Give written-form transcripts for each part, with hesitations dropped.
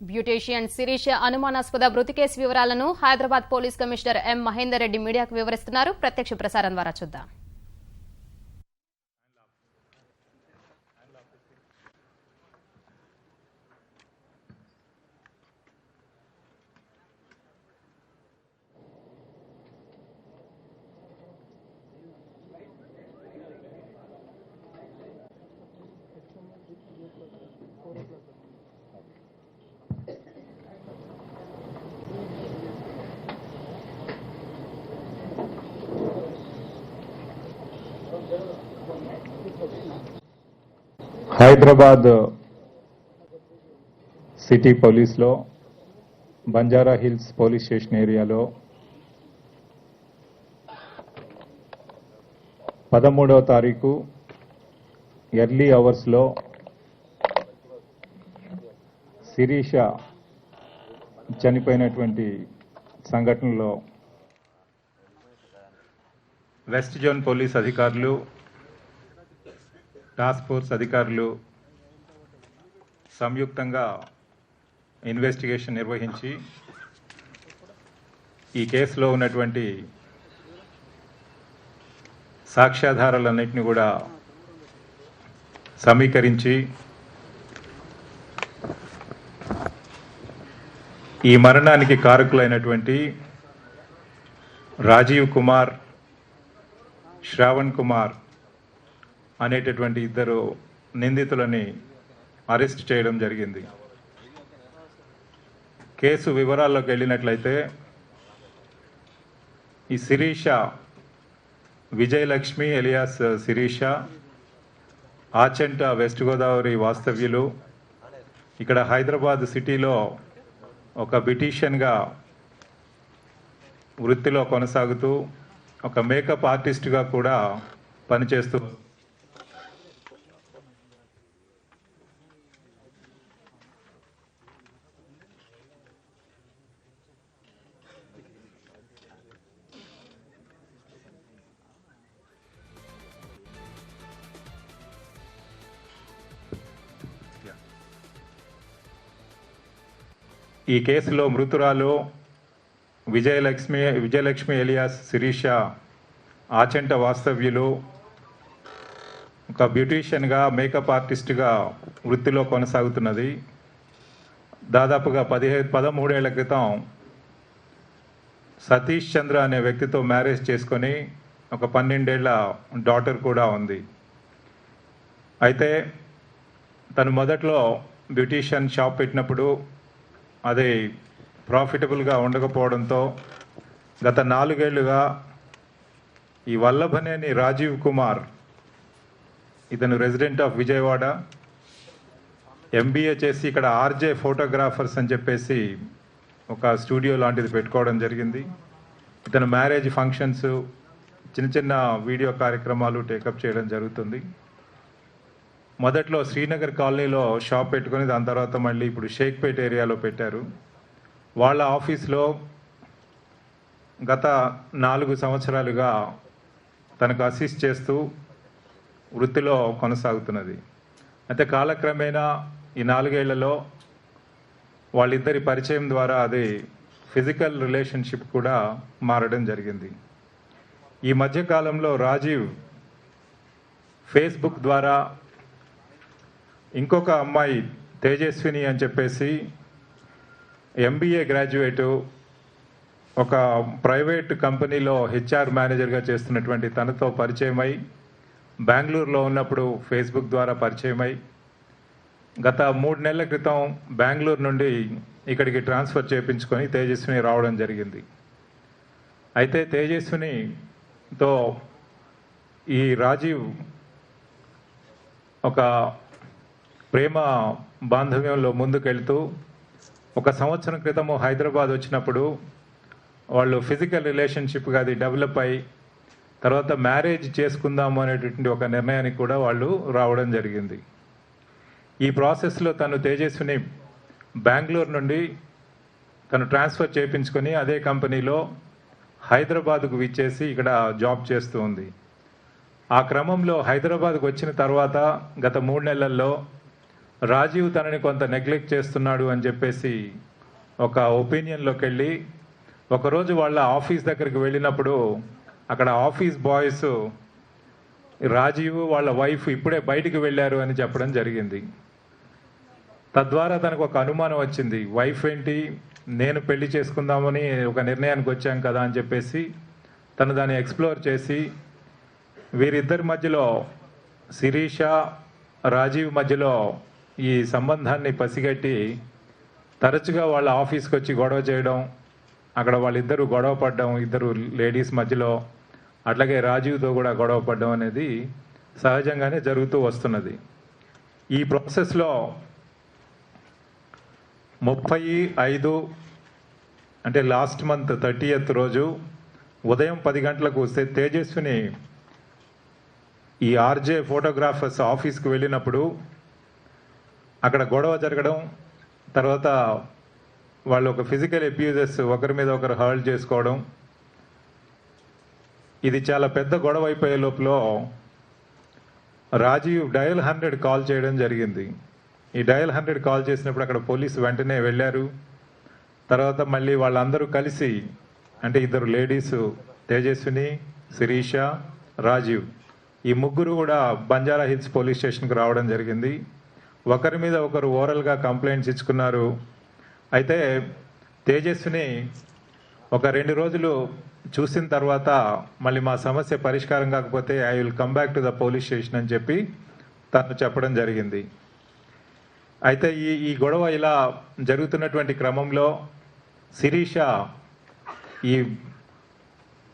Beautician Sirisha అనుమానాస్పద మృతి కేసు వివరాలను Hyderabad police commissioner M Mahender Reddy మీడియాకు వివరిస్తున్నారు. ప్రత్యక్ష ప్రసారం ద్వారా చూద్దాం. హైదరాబాద్ సిటీ పోలీస్లో బంజారా హిల్స్ పోలీస్ స్టేషన్ ఏరియాలో 13వ తారీఖు ఎర్లీ అవర్స్లో శిరీష చనిపోయినటువంటి సంఘటనలో వెస్ట్ జోన్ పోలీస్ అధికారులు, టాస్క్ ఫోర్స్ అధికారులు సంయుక్తంగా ఇన్వెస్టిగేషన్ నిర్వహించి ఈ కేసులో ఉన్నటువంటి సాక్ష్యాధారాలన్నింటినీ కూడా సమీకరించి ఈ మరణానికి కారకులైనటువంటి రాజీవ్ కుమార్, శ్రావణ్ కుమార్ అనేటటువంటి ఇద్దరు నిందితులని అరెస్ట్ చేయడం జరిగింది. కేసు వివరాల్లోకి వెళ్ళినట్లయితే ఈ శిరీష విజయలక్ష్మి ఎలియాస్ శిరీష ఆచంట వెస్ట్ గోదావరి వాస్తవ్యులు. ఇక్కడ హైదరాబాద్ సిటీలో ఒక బ్యూటీషియన్గా వృత్తిలో కొనసాగుతూ ఒక మేకప్ ఆర్టిస్ట్గా కూడా పనిచేస్తూ ఈ కేసులో మృతురాలు విజయలక్ష్మి ఎలియాస్ శిరీష ఆచంట వాస్తవ్యులు ఒక బ్యూటీషియన్గా మేకప్ ఆర్టిస్ట్గా వృత్తిలో కొనసాగుతున్నది. దాదాపుగా 13 ఏళ్ల క్రితం సతీష్ చంద్ర అనే వ్యక్తితో మ్యారేజ్ చేసుకొని ఒక 12 ఏళ్ల డాటర్ కూడా ఉంది. అయితే తను మొదట్లో బ్యూటీషియన్ షాప్ పెట్టినప్పుడు అది ప్రాఫిటబుల్గా ఉండకపోవడంతో గత 4 ఏళ్లుగా ఈ వల్లభనేని రాజీవ్ కుమార్, ఇతను రెసిడెంట్ ఆఫ్ విజయవాడ, MBA చేసి ఇక్కడ RJ ఫోటోగ్రాఫర్స్ అని చెప్పేసి ఒక స్టూడియో లాంటిది పెట్టుకోవడం జరిగింది. ఇతను మ్యారేజ్ ఫంక్షన్స్, చిన్న వీడియో కార్యక్రమాలు టేకప్ చేయడం జరుగుతుంది. మొదట్లో శ్రీనగర్ కాలనీలో షాప్ పెట్టుకొని దాని తర్వాత మళ్ళీ ఇప్పుడు షేక్పేట్ ఏరియాలో పెట్టారు. వాళ్ళ ఆఫీస్లో గత 4 సంవత్సరాలుగా తనకు అసిస్ట్ చేస్తూ వృత్తిలో కొనసాగుతున్నది. అయితే కాలక్రమేణా ఈ 4 ఏళ్లలో వాళ్ళిద్దరి పరిచయం ద్వారా అది ఫిజికల్ రిలేషన్షిప్ కూడా మారడం జరిగింది. ఈ మధ్యకాలంలో రాజీవ్ ఫేస్బుక్ ద్వారా ఇంకొక అమ్మాయి తేజస్విని అని చెప్పేసి MBA గ్రాడ్యుయేటు, ఒక ప్రైవేట్ కంపెనీలో HR మేనేజర్గా చేస్తున్నటువంటి తనతో పరిచయమై బెంగళూరులో ఉన్నప్పుడు ఫేస్బుక్ ద్వారా పరిచయమై గత 3 నెలల క్రితం బెంగళూరు నుండి ఇక్కడికి ట్రాన్స్ఫర్ చేయించుకొని తేజస్విని రావడం జరిగింది. అయితే తేజస్వినితో ఈ రాజీవ్ ఒక ప్రేమ బాంధవ్యంలో ముందుకెళ్తూ 1 సంవత్సరం క్రితము హైదరాబాద్ వచ్చినప్పుడు వాళ్ళు ఫిజికల్ రిలేషన్షిప్గా అది డెవలప్ అయ్యి తర్వాత మ్యారేజ్ చేసుకుందాము అనేటువంటి ఒక నిర్ణయానికి కూడా వాళ్ళు రావడం జరిగింది. ఈ ప్రాసెస్లో తను తేజస్విని బెంగళూరు నుండి తను ట్రాన్స్ఫర్ చేయించుకొని అదే కంపెనీలో హైదరాబాద్కు విచ్చేసి ఇక్కడ జాబ్ చేస్తూ ఉంది. ఆ క్రమంలో హైదరాబాద్కు వచ్చిన తర్వాత గత 3 నెలల్లో రాజీవ్ తనని కొంత నెగ్లెక్ట్ చేస్తున్నాడు అని చెప్పేసి ఒక ఒపీనియన్లోకి వెళ్ళి ఒకరోజు వాళ్ళ ఆఫీస్ దగ్గరికి వెళ్ళినప్పుడు అక్కడ ఆఫీస్ బాయ్స్ రాజీవ్ వాళ్ళ వైఫ్ ఇప్పుడే బయటికి వెళ్ళారు అని చెప్పడం జరిగింది. తద్వారా తనకు ఒక అనుమానం వచ్చింది, వైఫ్ ఏంటి, నేను పెళ్లి చేసుకుందామని ఒక నిర్ణయానికి వచ్చాం కదా అని చెప్పేసి తను దాన్ని ఎక్స్ప్లోర్ చేసి వీరిద్దరి మధ్యలో శిరీష రాజీవ్ మధ్యలో ఈ సంబంధాన్ని పసిగట్టి తరచుగా వాళ్ళ ఆఫీస్కి వచ్చి గొడవ చేయడం, అక్కడ వాళ్ళిద్దరూ గొడవ పడడం, ఇద్దరు లేడీస్ మధ్యలో, అట్లాగే రాజీవ్తో కూడా గొడవ పడడం అనేది సహజంగానే జరుగుతూ వస్తున్నది. ఈ ప్రాసెస్లో 35 అంటే లాస్ట్ మంత్ 30th రోజు ఉదయం 10 గంటలకు తేజస్విని ఈ ఆర్జే ఫోటోగ్రాఫర్స్ ఆఫీస్కి వెళ్ళినప్పుడు అక్కడ గొడవ జరగడం, తర్వాత వాళ్ళు ఒక ఫిజికల్ అబ్యూజెస్ ఒకరి మీద ఒకరు హర్ల్ చేసుకోవడం, ఇది చాలా పెద్ద గొడవ అయిపోయే లోపల రాజీవ్ డయల్ 100 కాల్ చేయడం జరిగింది. ఈ డయల్ 100 కాల్ చేసినప్పుడు అక్కడ పోలీసు వెంటనే వెళ్ళారు. తర్వాత మళ్ళీ వాళ్ళందరూ కలిసి, అంటే ఇద్దరు లేడీసు తేజస్విని, శిరీష, రాజీవ్, ఈ ముగ్గురు కూడా బంజారా హిల్స్ పోలీస్ స్టేషన్కి రావడం జరిగింది. ఒకరి మీద ఒకరు ఓరల్గా కంప్లైంట్స్ ఇచ్చుకున్నారు. అయితే తేజస్విని ఒక 2 రోజులు చూసిన తర్వాత మళ్ళీ మా సమస్య పరిష్కారం కాకపోతే I will come back to the police station అని చెప్పి తను చెప్పడం జరిగింది. అయితే ఈ గొడవ ఇలా జరుగుతున్నటువంటి క్రమంలో శిరీష ఈ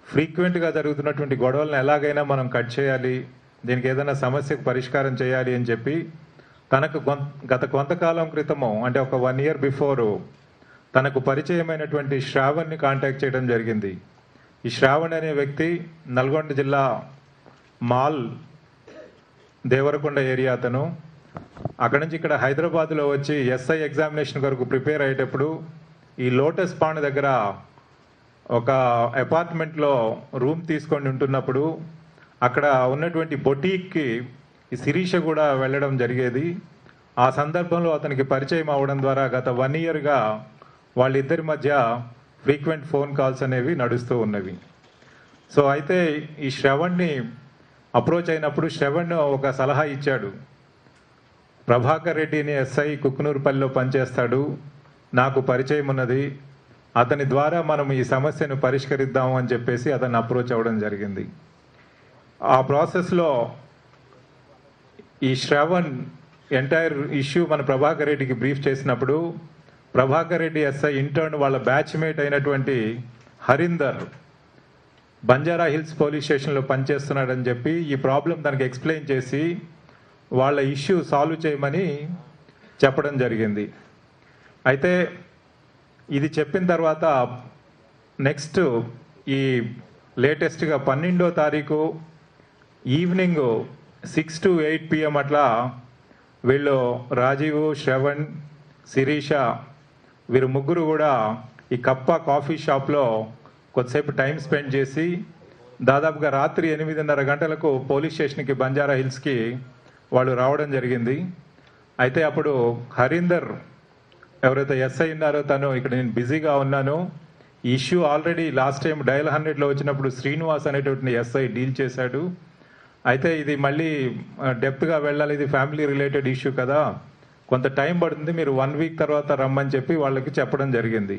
ఫ్రీక్వెంట్గా జరుగుతున్నటువంటి గొడవలను ఎలాగైనా మనం కట్ చేయాలి, దీనికి ఏదైనా సమస్యకు పరిష్కారం చేయాలి అని చెప్పి తనకు గత కొంతకాలం క్రితము, అంటే ఒక 1 year బిఫోరు తనకు పరిచయమైనటువంటి శ్రావణ్ని కాంటాక్ట్ చేయడం జరిగింది. ఈ శ్రావణ్ అనే వ్యక్తి నల్గొండ జిల్లా మాల్ దేవరకొండ ఏరియా అతను. అక్కడి నుంచి ఇక్కడ హైదరాబాద్లో వచ్చి ఎస్ఐ ఎగ్జామినేషన్ కొరకు ప్రిపేర్ అయ్యేటప్పుడు ఈ లోటస్ పాండ్ దగ్గర ఒక అపార్ట్మెంట్లో రూమ్ తీసుకొని ఉంటున్నప్పుడు అక్కడ ఉన్నటువంటి బొటీక్కి ఈ శిరీష కూడా వెళ్ళడం జరిగేది. ఆ సందర్భంలో అతనికి పరిచయం అవడం ద్వారా గత 1 yearగా వాళ్ళిద్దరి మధ్య ఫ్రీక్వెంట్ ఫోన్ కాల్స్ అనేవి నడుస్తూ ఉన్నవి. సో అయితే ఈ శ్రవణ్ని అప్రోచ్ అయినప్పుడు శ్రవణ్ ఒక సలహా ఇచ్చాడు, ప్రభాకర్ రెడ్డిని ఎస్ఐ కుక్కునూరుపల్లిలో పనిచేస్తాడు, నాకు పరిచయం ఉన్నది, అతని ద్వారా మనం ఈ సమస్యను పరిష్కరిద్దాము అని చెప్పేసి అతన్ని అప్రోచ్ అవ్వడం జరిగింది. ఆ ప్రాసెస్లో ఈ శ్రవణ్ ఎంటైర్ ఇష్యూ మన ప్రభాకర్ రెడ్డికి బ్రీఫ్ చేసినప్పుడు ప్రభాకర్ రెడ్డి ఎస్ఐ ఇంటర్న్ వాళ్ళ బ్యాచ్మేట్ అయినటువంటి హరీందర్ బంజారా హిల్స్ పోలీస్ స్టేషన్లో పనిచేస్తున్నాడని చెప్పి ఈ ప్రాబ్లం తనకి ఎక్స్ప్లెయిన్ చేసి వాళ్ళ ఇష్యూ సాల్వ్ చేయమని చెప్పడం జరిగింది. అయితే ఇది చెప్పిన తర్వాత నెక్స్ట్ ఈ లేటెస్ట్గా 12వ తారీఖు ఈవినింగ్ 6 to 8 PM అట్లా వీళ్ళు రాజీవ్, శ్రవణ్, శిరీష వీరు ముగ్గురు కూడా ఈ కప్ప కాఫీ షాప్లో కొద్దిసేపు టైం స్పెండ్ చేసి దాదాపుగా రాత్రి 8:30 గంటలకు పోలీస్ స్టేషన్కి బంజారా హిల్స్కి వాళ్ళు రావడం జరిగింది. అయితే అప్పుడు హరీందర్ ఎవరైతే ఎస్ఐ ఉన్నారో తను ఇక్కడ నేను బిజీగా ఉన్నాను, ఈ issue already last time dial 100లో వచ్చినప్పుడు శ్రీనివాస్ అనేటువంటి ఎస్ఐ డీల్ చేశాడు, అయితే ఇది మళ్ళీ డెప్త్గా వెళ్ళాలి, ఇది ఫ్యామిలీ రిలేటెడ్ ఇష్యూ కదా, కొంత టైం పడుతుంది, మీరు 1 week తర్వాత రమ్మని చెప్పి వాళ్ళకి చెప్పడం జరిగింది.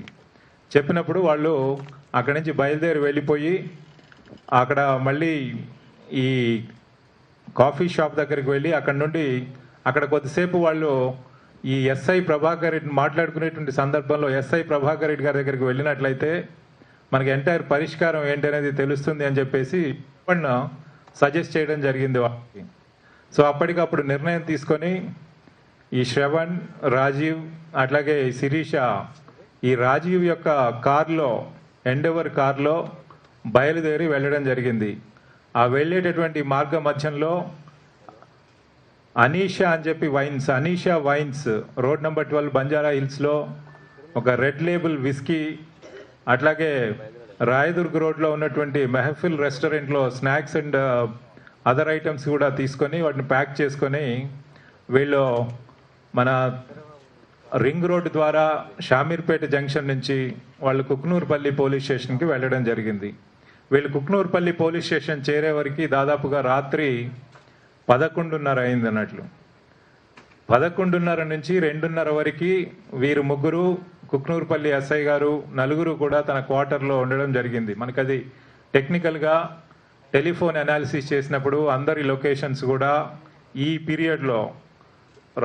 చెప్పినప్పుడు వాళ్ళు అక్కడి నుంచి బయలుదేరి వెళ్ళిపోయి అక్కడ మళ్ళీ ఈ కాఫీ షాప్ దగ్గరికి వెళ్ళి అక్కడ నుండి అక్కడ కొద్దిసేపు వాళ్ళు ఈ ఎస్ఐ ప్రభాకర్ రెడ్డి మాట్లాడుకునేటువంటి సందర్భంలో ఎస్ఐ ప్రభాకర్ రెడ్డి గారి దగ్గరికి వెళ్ళినట్లయితే మనకి ఎంటైర్ పరిష్కారం ఏంటనేది తెలుస్తుంది అని చెప్పేసి సజెస్ట్ చేయడం జరిగింది వాళ్ళకి. సో అప్పటికప్పుడు నిర్ణయం తీసుకొని ఈ శ్రవణ్, రాజీవ్ అట్లాగే శిరీష ఈ రాజీవ్ యొక్క కార్లో, ఎండెవర్ కార్లో బయలుదేరి వెళ్ళడం జరిగింది. ఆ వెళ్ళేటటువంటి మార్గ మధ్యంలో అనీషా అని చెప్పి Anisha wines road number 12 Banjara హిల్స్లో ఒక రెడ్ లేబుల్ విస్కీ, అట్లాగే రాయదుర్గ్ రోడ్లో ఉన్నటువంటి మెహఫిల్ రెస్టారెంట్లో స్నాక్స్ అండ్ అదర్ ఐటమ్స్ కూడా తీసుకొని వాటిని ప్యాక్ చేసుకొని వీళ్ళు మన రింగ్ రోడ్ ద్వారా షామీర్పేట జంక్షన్ నుంచి వాళ్ళు కుక్నూరుపల్లి పోలీస్ స్టేషన్కి వెళ్ళడం జరిగింది. వీళ్ళు కుక్నూరుపల్లి పోలీస్ స్టేషన్ చేరే వరకు దాదాపుగా రాత్రి 11:30 అయింది అన్నట్లు. 11:30 నుంచి 2:30 వరకు వీరు ముగ్గురు, కుక్నూరుపల్లి ఎస్ఐ గారు, నలుగురు కూడా తన క్వార్టర్లో ఉండడం జరిగింది. మనకది టెక్నికల్గా టెలిఫోన్ అనాలిసిస్ చేసినప్పుడు అందరి లొకేషన్స్ కూడా ఈ పీరియడ్లో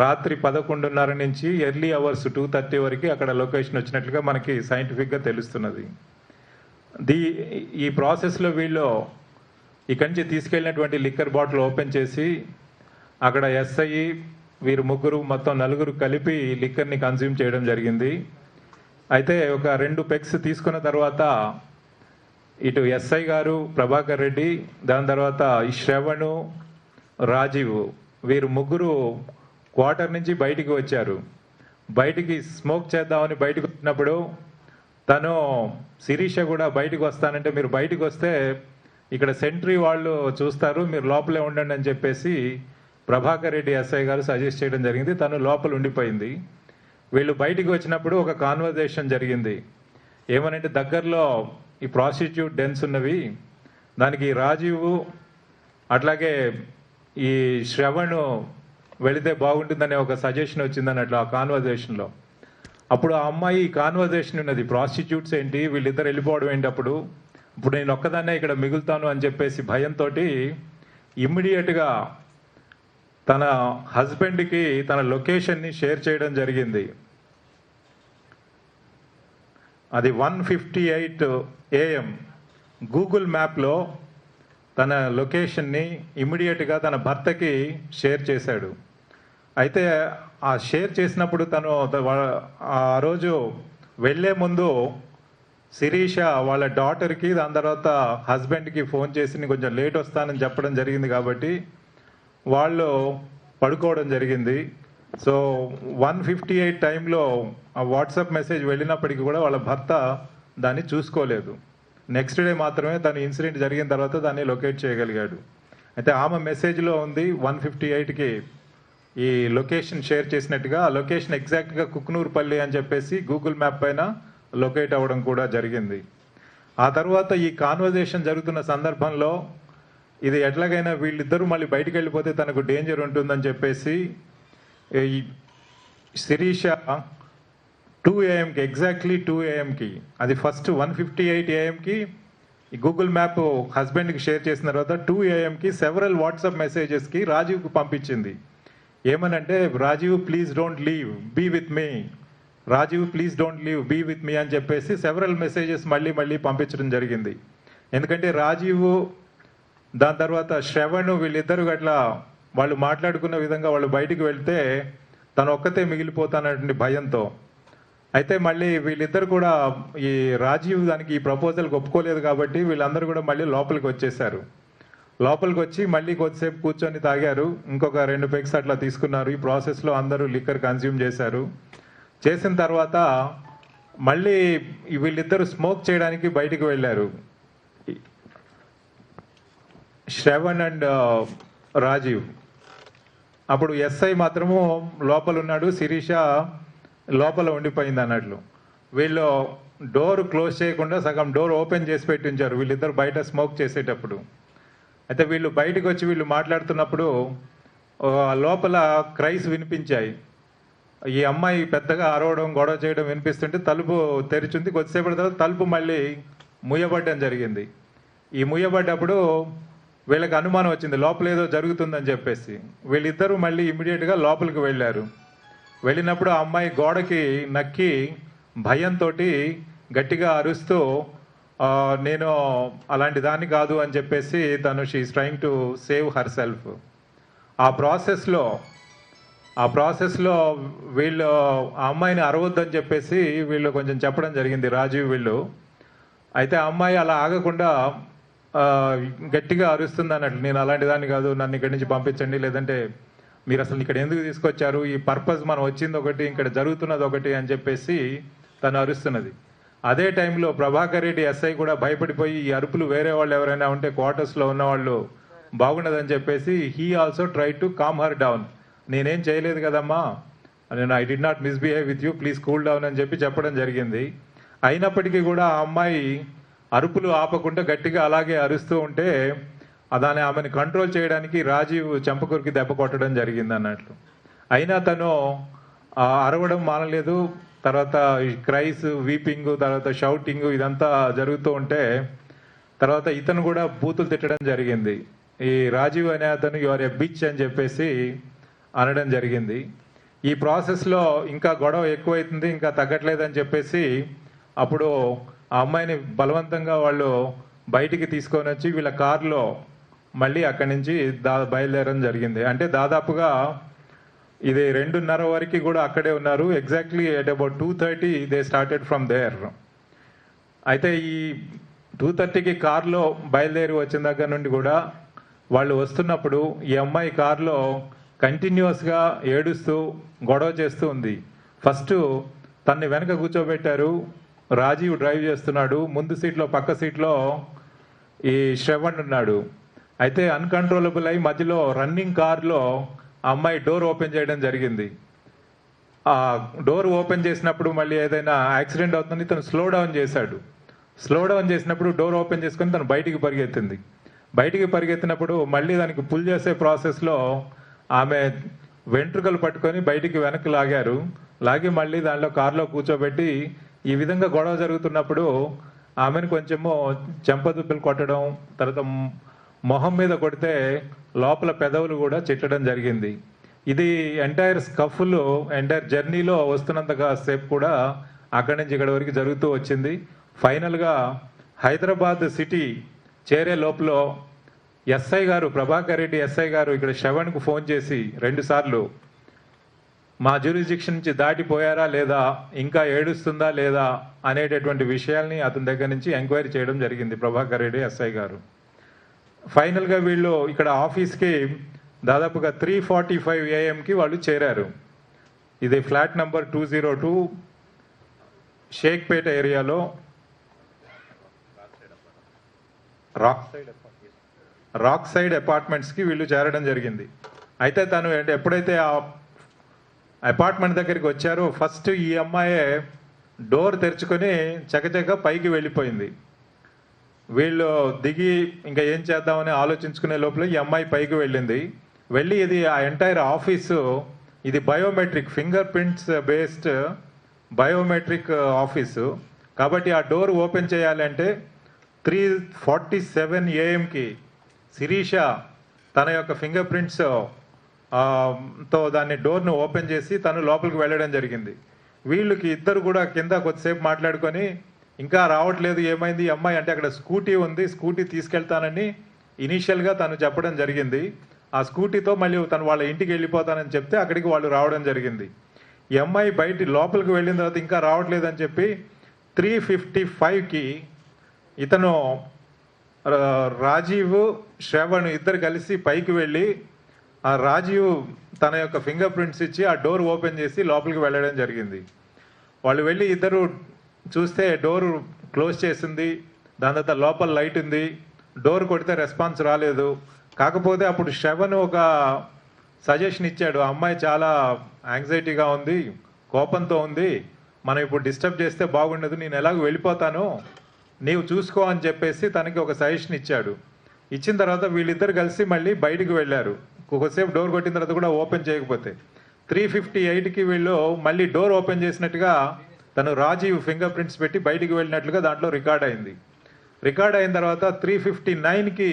రాత్రి 11:30 నుంచి ఎర్లీ అవర్స్ 2:30 వరకు అక్కడ లొకేషన్ వచ్చినట్లుగా మనకి సైంటిఫిక్గా తెలుస్తున్నది. ఈ ప్రాసెస్లో వీళ్ళు ఇక్కడి నుంచి తీసుకెళ్ళినటువంటి లిక్కర్ బాటిల్ ఓపెన్ చేసి అక్కడ ఎస్ఐ వీరు ముగ్గురు మొత్తం నలుగురు కలిపి లిక్కర్ని కన్జ్యూమ్ చేయడం జరిగింది. అయితే ఒక 2 పెగ్స్ తీసుకున్న తర్వాత ఇటు ఎస్ఐ గారు ప్రభాకర్ రెడ్డి, దాని తర్వాత ఈ శ్రవణు, రాజీవ్ వీరు ముగ్గురు క్వార్టర్ నుంచి బయటికి వచ్చారు. బయటికి స్మోక్ చేద్దామని బయటకు వచ్చినప్పుడు తను శిరీష కూడా బయటకు వస్తానంటే, మీరు బయటకు వస్తే ఇక్కడ సెంట్రీ వాళ్ళు చూస్తారు, మీరు లోపలే ఉండండి అని చెప్పేసి ప్రభాకర్ రెడ్డి ఎస్ఐ గారు సజెస్ట్ చేయడం జరిగింది. తను లోపల ఉండిపోయింది. వీళ్ళు బయటికి వచ్చినప్పుడు ఒక కాన్వర్జేషన్ జరిగింది. ఏమనంటే, దగ్గరలో ఈ ప్రాస్టిట్యూట్ డెన్స్ ఉన్నవి, దానికి రాజీవ్ అట్లాగే ఈ శ్రవణ్ వెళితే బాగుంటుందనే ఒక సజెషన్ వచ్చిందన్నట్లు ఆ కాన్వర్జేషన్లో. అప్పుడు ఆ అమ్మాయి కాన్వర్జేషన్ ఉన్నది, ప్రాస్టిట్యూట్స్ ఏంటి, వీళ్ళిద్దరు వెళ్ళిపోవడం ఏంటి, ఇప్పుడు నేను ఒక్కదాన్నే ఇక్కడ మిగులుతాను అని చెప్పేసి భయంతో ఇమ్మీడియట్గా తన హస్బెండ్కి తన లొకేషన్ని షేర్ చేయడం జరిగింది. అది 1:58 AM గూగుల్ మ్యాప్లో తన లొకేషన్ని ఇమ్మీడియట్గా తన భర్తకి షేర్ చేశాడు. అయితే ఆ షేర్ చేసినప్పుడు తను ఆ రోజు వెళ్ళే ముందు శిరీష వాళ్ళ డాటర్కి, దాని తర్వాత హస్బెండ్కి ఫోన్ చేసి కొంచెం లేట్ వస్తానని చెప్పడం జరిగింది. కాబట్టి వాళ్ళు పడుకోవడం జరిగింది. సో 1:58 టైంలో ఆ వాట్సాప్ మెసేజ్ వెళ్ళినప్పటికీ కూడా వాళ్ళ భర్త దాన్ని చూసుకోలేదు. నెక్స్ట్ డే మాత్రమే తను ఇన్సిడెంట్ జరిగిన తర్వాత దాన్ని లొకేట్ చేయగలిగాడు. అయితే ఆమె మెసేజ్లో ఉంది 1:58కి ఈ లొకేషన్ షేర్ చేసినట్టుగా. ఆ లొకేషన్ ఎగ్జాక్ట్గా కుక్నూరుపల్లి అని చెప్పేసి గూగుల్ మ్యాప్ పైన లొకేట్ అవ్వడం కూడా జరిగింది. ఆ తర్వాత ఈ కాన్వర్జేషన్ జరుగుతున్న సందర్భంలో ఇది ఎట్లాగైనా వీళ్ళిద్దరూ మళ్ళీ బయటికి వెళ్ళిపోతే తనకు డేంజర్ ఉంటుందని చెప్పేసి ఈ శిరీష 2 AMకి ఎగ్జాక్ట్లీ 2 AMకి, అది ఫస్ట్ 1:58 AMకి ఈ గూగుల్ మ్యాప్ హస్బెండ్కి షేర్ చేసిన తర్వాత 2 AMకి సెవరల్ వాట్సాప్ మెసేజెస్కి రాజీవ్కి పంపించింది. ఏమనంటే, Rajiv please don't leave, be with me, Rajiv please don't leave, be with me అని చెప్పేసి సెవరల్ మెసేజెస్ మళ్ళీ పంపించడం జరిగింది. ఎందుకంటే రాజీవ్, దాని తర్వాత శ్రవణ్ వీళ్ళిద్దరు అట్లా వాళ్ళు మాట్లాడుకున్న విధంగా వాళ్ళు బయటికి వెళ్తే తను ఒక్కతే మిగిలిపోతానటువంటి భయంతో. అయితే మళ్ళీ వీళ్ళిద్దరు కూడా ఈ రాజీవ్ దానికి ఈ ప్రపోజల్కి ఒప్పుకోలేదు కాబట్టి వీళ్ళందరూ కూడా మళ్ళీ లోపలికి వచ్చేసారు. లోపలికి వచ్చి మళ్ళీ కొద్దిసేపు కూర్చొని తాగారు, ఇంకొక 2 పెగ్స్ అట్లా తీసుకున్నారు. ఈ ప్రాసెస్లో అందరూ లిక్కర్ కన్జ్యూమ్ చేశారు. చేసిన తర్వాత మళ్ళీ వీళ్ళిద్దరు స్మోక్ చేయడానికి బయటికి వెళ్ళారు, శ్రవణ్ అండ్ రాజీవ్. అప్పుడు ఎస్ఐ మాత్రము లోపల ఉన్నాడు, శిరీష లోపల ఉండిపోయింది అన్నట్లు. వీళ్ళు డోర్ క్లోజ్ చేయకుండా సగం డోర్ ఓపెన్ చేసి పెట్టి ఉంచారు వీళ్ళిద్దరు బయట స్మోక్ చేసేటప్పుడు. అయితే వీళ్ళు బయటకు వచ్చి వీళ్ళు మాట్లాడుతున్నప్పుడు లోపల క్రైస్ వినిపించాయి. ఈ అమ్మాయి పెద్దగా అరవడం, గొడవ చేయడం వినిపిస్తుంటే తలుపు తెరిచింది. కొద్దిసేపటి తర్వాత తలుపు మళ్ళీ ముయ్యబడ్డం జరిగింది. ఈ ముయ్యబడ్డప్పుడు వీళ్ళకి అనుమానం వచ్చింది లోపల ఏదో జరుగుతుందని చెప్పేసి. వీళ్ళిద్దరూ మళ్ళీ ఇమ్మీడియట్గా లోపలికి వెళ్ళారు. వెళ్ళినప్పుడు ఆ అమ్మాయి గోడకి నక్కి భయంతో గట్టిగా అరుస్తూ నేను అలాంటి దాన్ని కాదు అని చెప్పేసి తను she's trying to save herself. ఆ ప్రాసెస్లో వీళ్ళు ఆ అమ్మాయిని అరవద్దని చెప్పేసి వీళ్ళు కొంచెం చెప్పడం జరిగింది, రాజీవ్ వీళ్ళు. అయితే ఆ అమ్మాయి అలా ఆగకుండా గట్టిగా అరుస్తుంది అన్నట్లు, నేను అలాంటి దాన్ని కాదు, నన్ను ఇక్కడి నుంచి పంపించండి, లేదంటే మీరు అసలు ఇక్కడ ఎందుకు తీసుకొచ్చారు, ఈ పర్పస్ మనం వచ్చింది ఒకటి, ఇక్కడ జరుగుతున్నది ఒకటి అని చెప్పేసి తను అరుస్తున్నది. అదే టైంలో ప్రభాకర్ రెడ్డి ఎస్ఐ కూడా భయపడిపోయి ఈ అరుపులు వేరే వాళ్ళు ఎవరైనా ఉంటే క్వార్టర్స్లో ఉన్న వాళ్ళు బాగుండదని చెప్పేసి he also try to calm her down. నేనేం చేయలేదు కదమ్మా, నేను I did not misbehave with you, please cool down అని చెప్పడం జరిగింది. అయినప్పటికీ కూడా ఆ అమ్మాయి అరుపులు ఆపకుండా గట్టిగా అలాగే అరుస్తూ ఉంటే దాన్ని ఆమెను కంట్రోల్ చేయడానికి రాజీవ్ చెంపకూరికి దెబ్బ కొట్టడం జరిగింది అన్నట్లు. అయినా తను అరవడం మానలేదు. తర్వాత క్రైస్, వీపింగ్, తర్వాత షౌటింగ్ ఇదంతా జరుగుతూ ఉంటే తర్వాత ఇతను కూడా బూతులు తిట్టడం జరిగింది. ఈ రాజీవ్ అనే అతను యు ఆర్ ఎ బిచ్ అని చెప్పేసి అనడం జరిగింది. ఈ ప్రాసెస్లో ఇంకా గొడవ ఎక్కువైతుంది, ఇంకా తగ్గట్లేదని చెప్పేసి అప్పుడు ఆ అమ్మాయిని బలవంతంగా వాళ్ళు బయటికి తీసుకొని వచ్చి వీళ్ళ కారులో మళ్ళీ అక్కడి నుంచి బయలుదేరడం జరిగింది. అంటే దాదాపుగా ఇది 2:30 వరకు కూడా అక్కడే ఉన్నారు. Exactly at about 2:30 they started from there. అయితే ఈ 2:30కి కారులో బయలుదేరి వచ్చిన దగ్గర నుండి కూడా వాళ్ళు వస్తున్నప్పుడు ఈ అమ్మాయి కారులో కంటిన్యూస్గా ఏడుస్తూ గొడవ చేస్తూ ఉంది. ఫస్ట్ తన్ని వెనక కూర్చోబెట్టారు, రాజీవ్ డ్రైవ్ చేస్తున్నాడు, ముందు సీట్లో పక్క సీట్లో ఈ శ్రవణ్ ఉన్నాడు. అయితే అన్కంట్రోలబుల్ అయి మధ్యలో రన్నింగ్ కార్లో ఆ అమ్మాయి డోర్ ఓపెన్ చేయడం జరిగింది. ఆ డోర్ ఓపెన్ చేసినప్పుడు మళ్ళీ ఏదైనా యాక్సిడెంట్ అవుతుంది, తను స్లో డౌన్ చేశాడు. స్లో డౌన్ చేసినప్పుడు డోర్ ఓపెన్ చేసుకొని తను బయటికి పరిగెత్తింది. బయటికి పరిగెత్తినప్పుడు మళ్ళీ దానికి పుల్ చేసే ప్రాసెస్లో ఆమె వెంట్రుకలు పట్టుకొని బయటికి వెనక్కి లాగారు. లాగి మళ్ళీ దానిలో కారులో కూర్చోబెట్టి ఈ విధంగా గొడవ జరుగుతున్నప్పుడు ఆమెను కొంచెము చెంపదుబ్బలు కొట్టడం, తర్వాత మొహం మీద కొడితే లోపల పెదవులు కూడా చిట్టడం జరిగింది. ఇది ఎంటైర్ స్కఫ్లో ఎంటైర్ జర్నీలో వస్తున్నంతగా సేపు కూడా అక్కడి నుంచి ఇక్కడి వరకు జరుగుతూ వచ్చింది. ఫైనల్గా హైదరాబాద్ సిటీ చేరే లోపల ఎస్ఐ గారు, ప్రభాకర్ రెడ్డి ఎస్ఐ గారు ఇక్కడ శ్రవణ్కు ఫోన్ చేసి 2 సార్లు మా జ్యూరిస్డిక్షన్ నుంచి దాటిపోయారా లేదా, ఇంకా ఏడుస్తుందా లేదా అనేటటువంటి విషయాల్ని అతని దగ్గర నుంచి ఎంక్వైరీ చేయడం జరిగింది ప్రభాకర్ రెడ్డి ఎస్ఐ గారు. ఫైనల్గా వీళ్ళు ఇక్కడ ఆఫీస్కి దాదాపుగా 3:45 AM వాళ్ళు చేరారు. ఇది ఫ్లాట్ నంబర్ 202 షేక్పేట ఏరియాలో రాక్ సైడ్ అపార్ట్మెంట్స్కి వీళ్ళు చేరడం జరిగింది. అయితే తను ఎప్పుడైతే ఆ అపార్ట్మెంట్ దగ్గరికి వచ్చారో ఫస్ట్ ఈ అమ్మాయే డోర్ తెరుచుకొని చకచక పైకి వెళ్ళిపోయింది. వీళ్ళు దిగి ఇంకా ఏం చేద్దామని ఆలోచించుకునే లోపల ఈ అమ్మాయి పైకి వెళ్ళింది. వెళ్ళి ఇది ఆ ఎంటైర్ ఆఫీసు ఇది biometric finger prints based biometric office కాబట్టి ఆ డోర్ ఓపెన్ చేయాలంటే 3:47 AM శిరీష తన యొక్క ఫింగర్ ప్రింట్స్ తో దాన్ని డోర్ను ఓపెన్ చేసి తను లోపలికి వెళ్ళడం జరిగింది. వీళ్ళకి ఇద్దరు కూడా కింద కొద్దిసేపు మాట్లాడుకొని ఇంకా రావట్లేదు, ఏమైంది ఈ అమ్మాయి అంటే అక్కడ స్కూటీ ఉంది, స్కూటీ తీసుకెళ్తానని ఇనీషియల్గా తను చెప్పడం జరిగింది. ఆ స్కూటీతో మళ్ళీ తను వాళ్ళ ఇంటికి వెళ్ళిపోతానని చెప్తే అక్కడికి వాళ్ళు రావడం జరిగింది. ఈ అమ్మాయి బయట లోపలికి వెళ్ళిన తర్వాత ఇంకా రావట్లేదని చెప్పి 3:55 ఇతను రాజీవ్, శ్రవణ్ ఇద్దరు కలిసి పైకి వెళ్ళి ఆ రాజీవ్ తన యొక్క ఫింగర్ ప్రింట్స్ ఇచ్చి ఆ డోర్ ఓపెన్ చేసి లోపలికి వెళ్ళడం జరిగింది. వాళ్ళు వెళ్ళి ఇద్దరు చూస్తే డోర్ క్లోజ్ చేసింది, దాని తర్వాత లోపల లైట్ ఉంది, డోర్ కొడితే రెస్పాన్స్ రాలేదు. కాకపోతే అప్పుడు శ్రవణ్ ఒక సజెషన్ ఇచ్చాడు, ఆ అమ్మాయి చాలా యాంగ్జైటీగా ఉంది, కోపంతో ఉంది, మనం ఇప్పుడు డిస్టర్బ్ చేస్తే బాగుండదు, నేను ఎలాగో వెళ్ళిపోతాను, నీవు చూసుకో అని చెప్పేసి తనకి ఒక సజెషన్ ఇచ్చాడు. ఇచ్చిన తర్వాత వీళ్ళిద్దరు కలిసి మళ్ళీ బయటికి వెళ్ళారు. ఒకసేపు డోర్ కొట్టిన తర్వాత కూడా ఓపెన్ చేయకపోతే 3:58 వీళ్ళు మళ్ళీ డోర్ ఓపెన్ చేసినట్టుగా తను రాజీవ్ ఫింగర్ ప్రింట్స్ పెట్టి బయటికి వెళ్ళినట్లుగా దాంట్లో రికార్డ్ అయింది. రికార్డ్ అయిన తర్వాత 3:59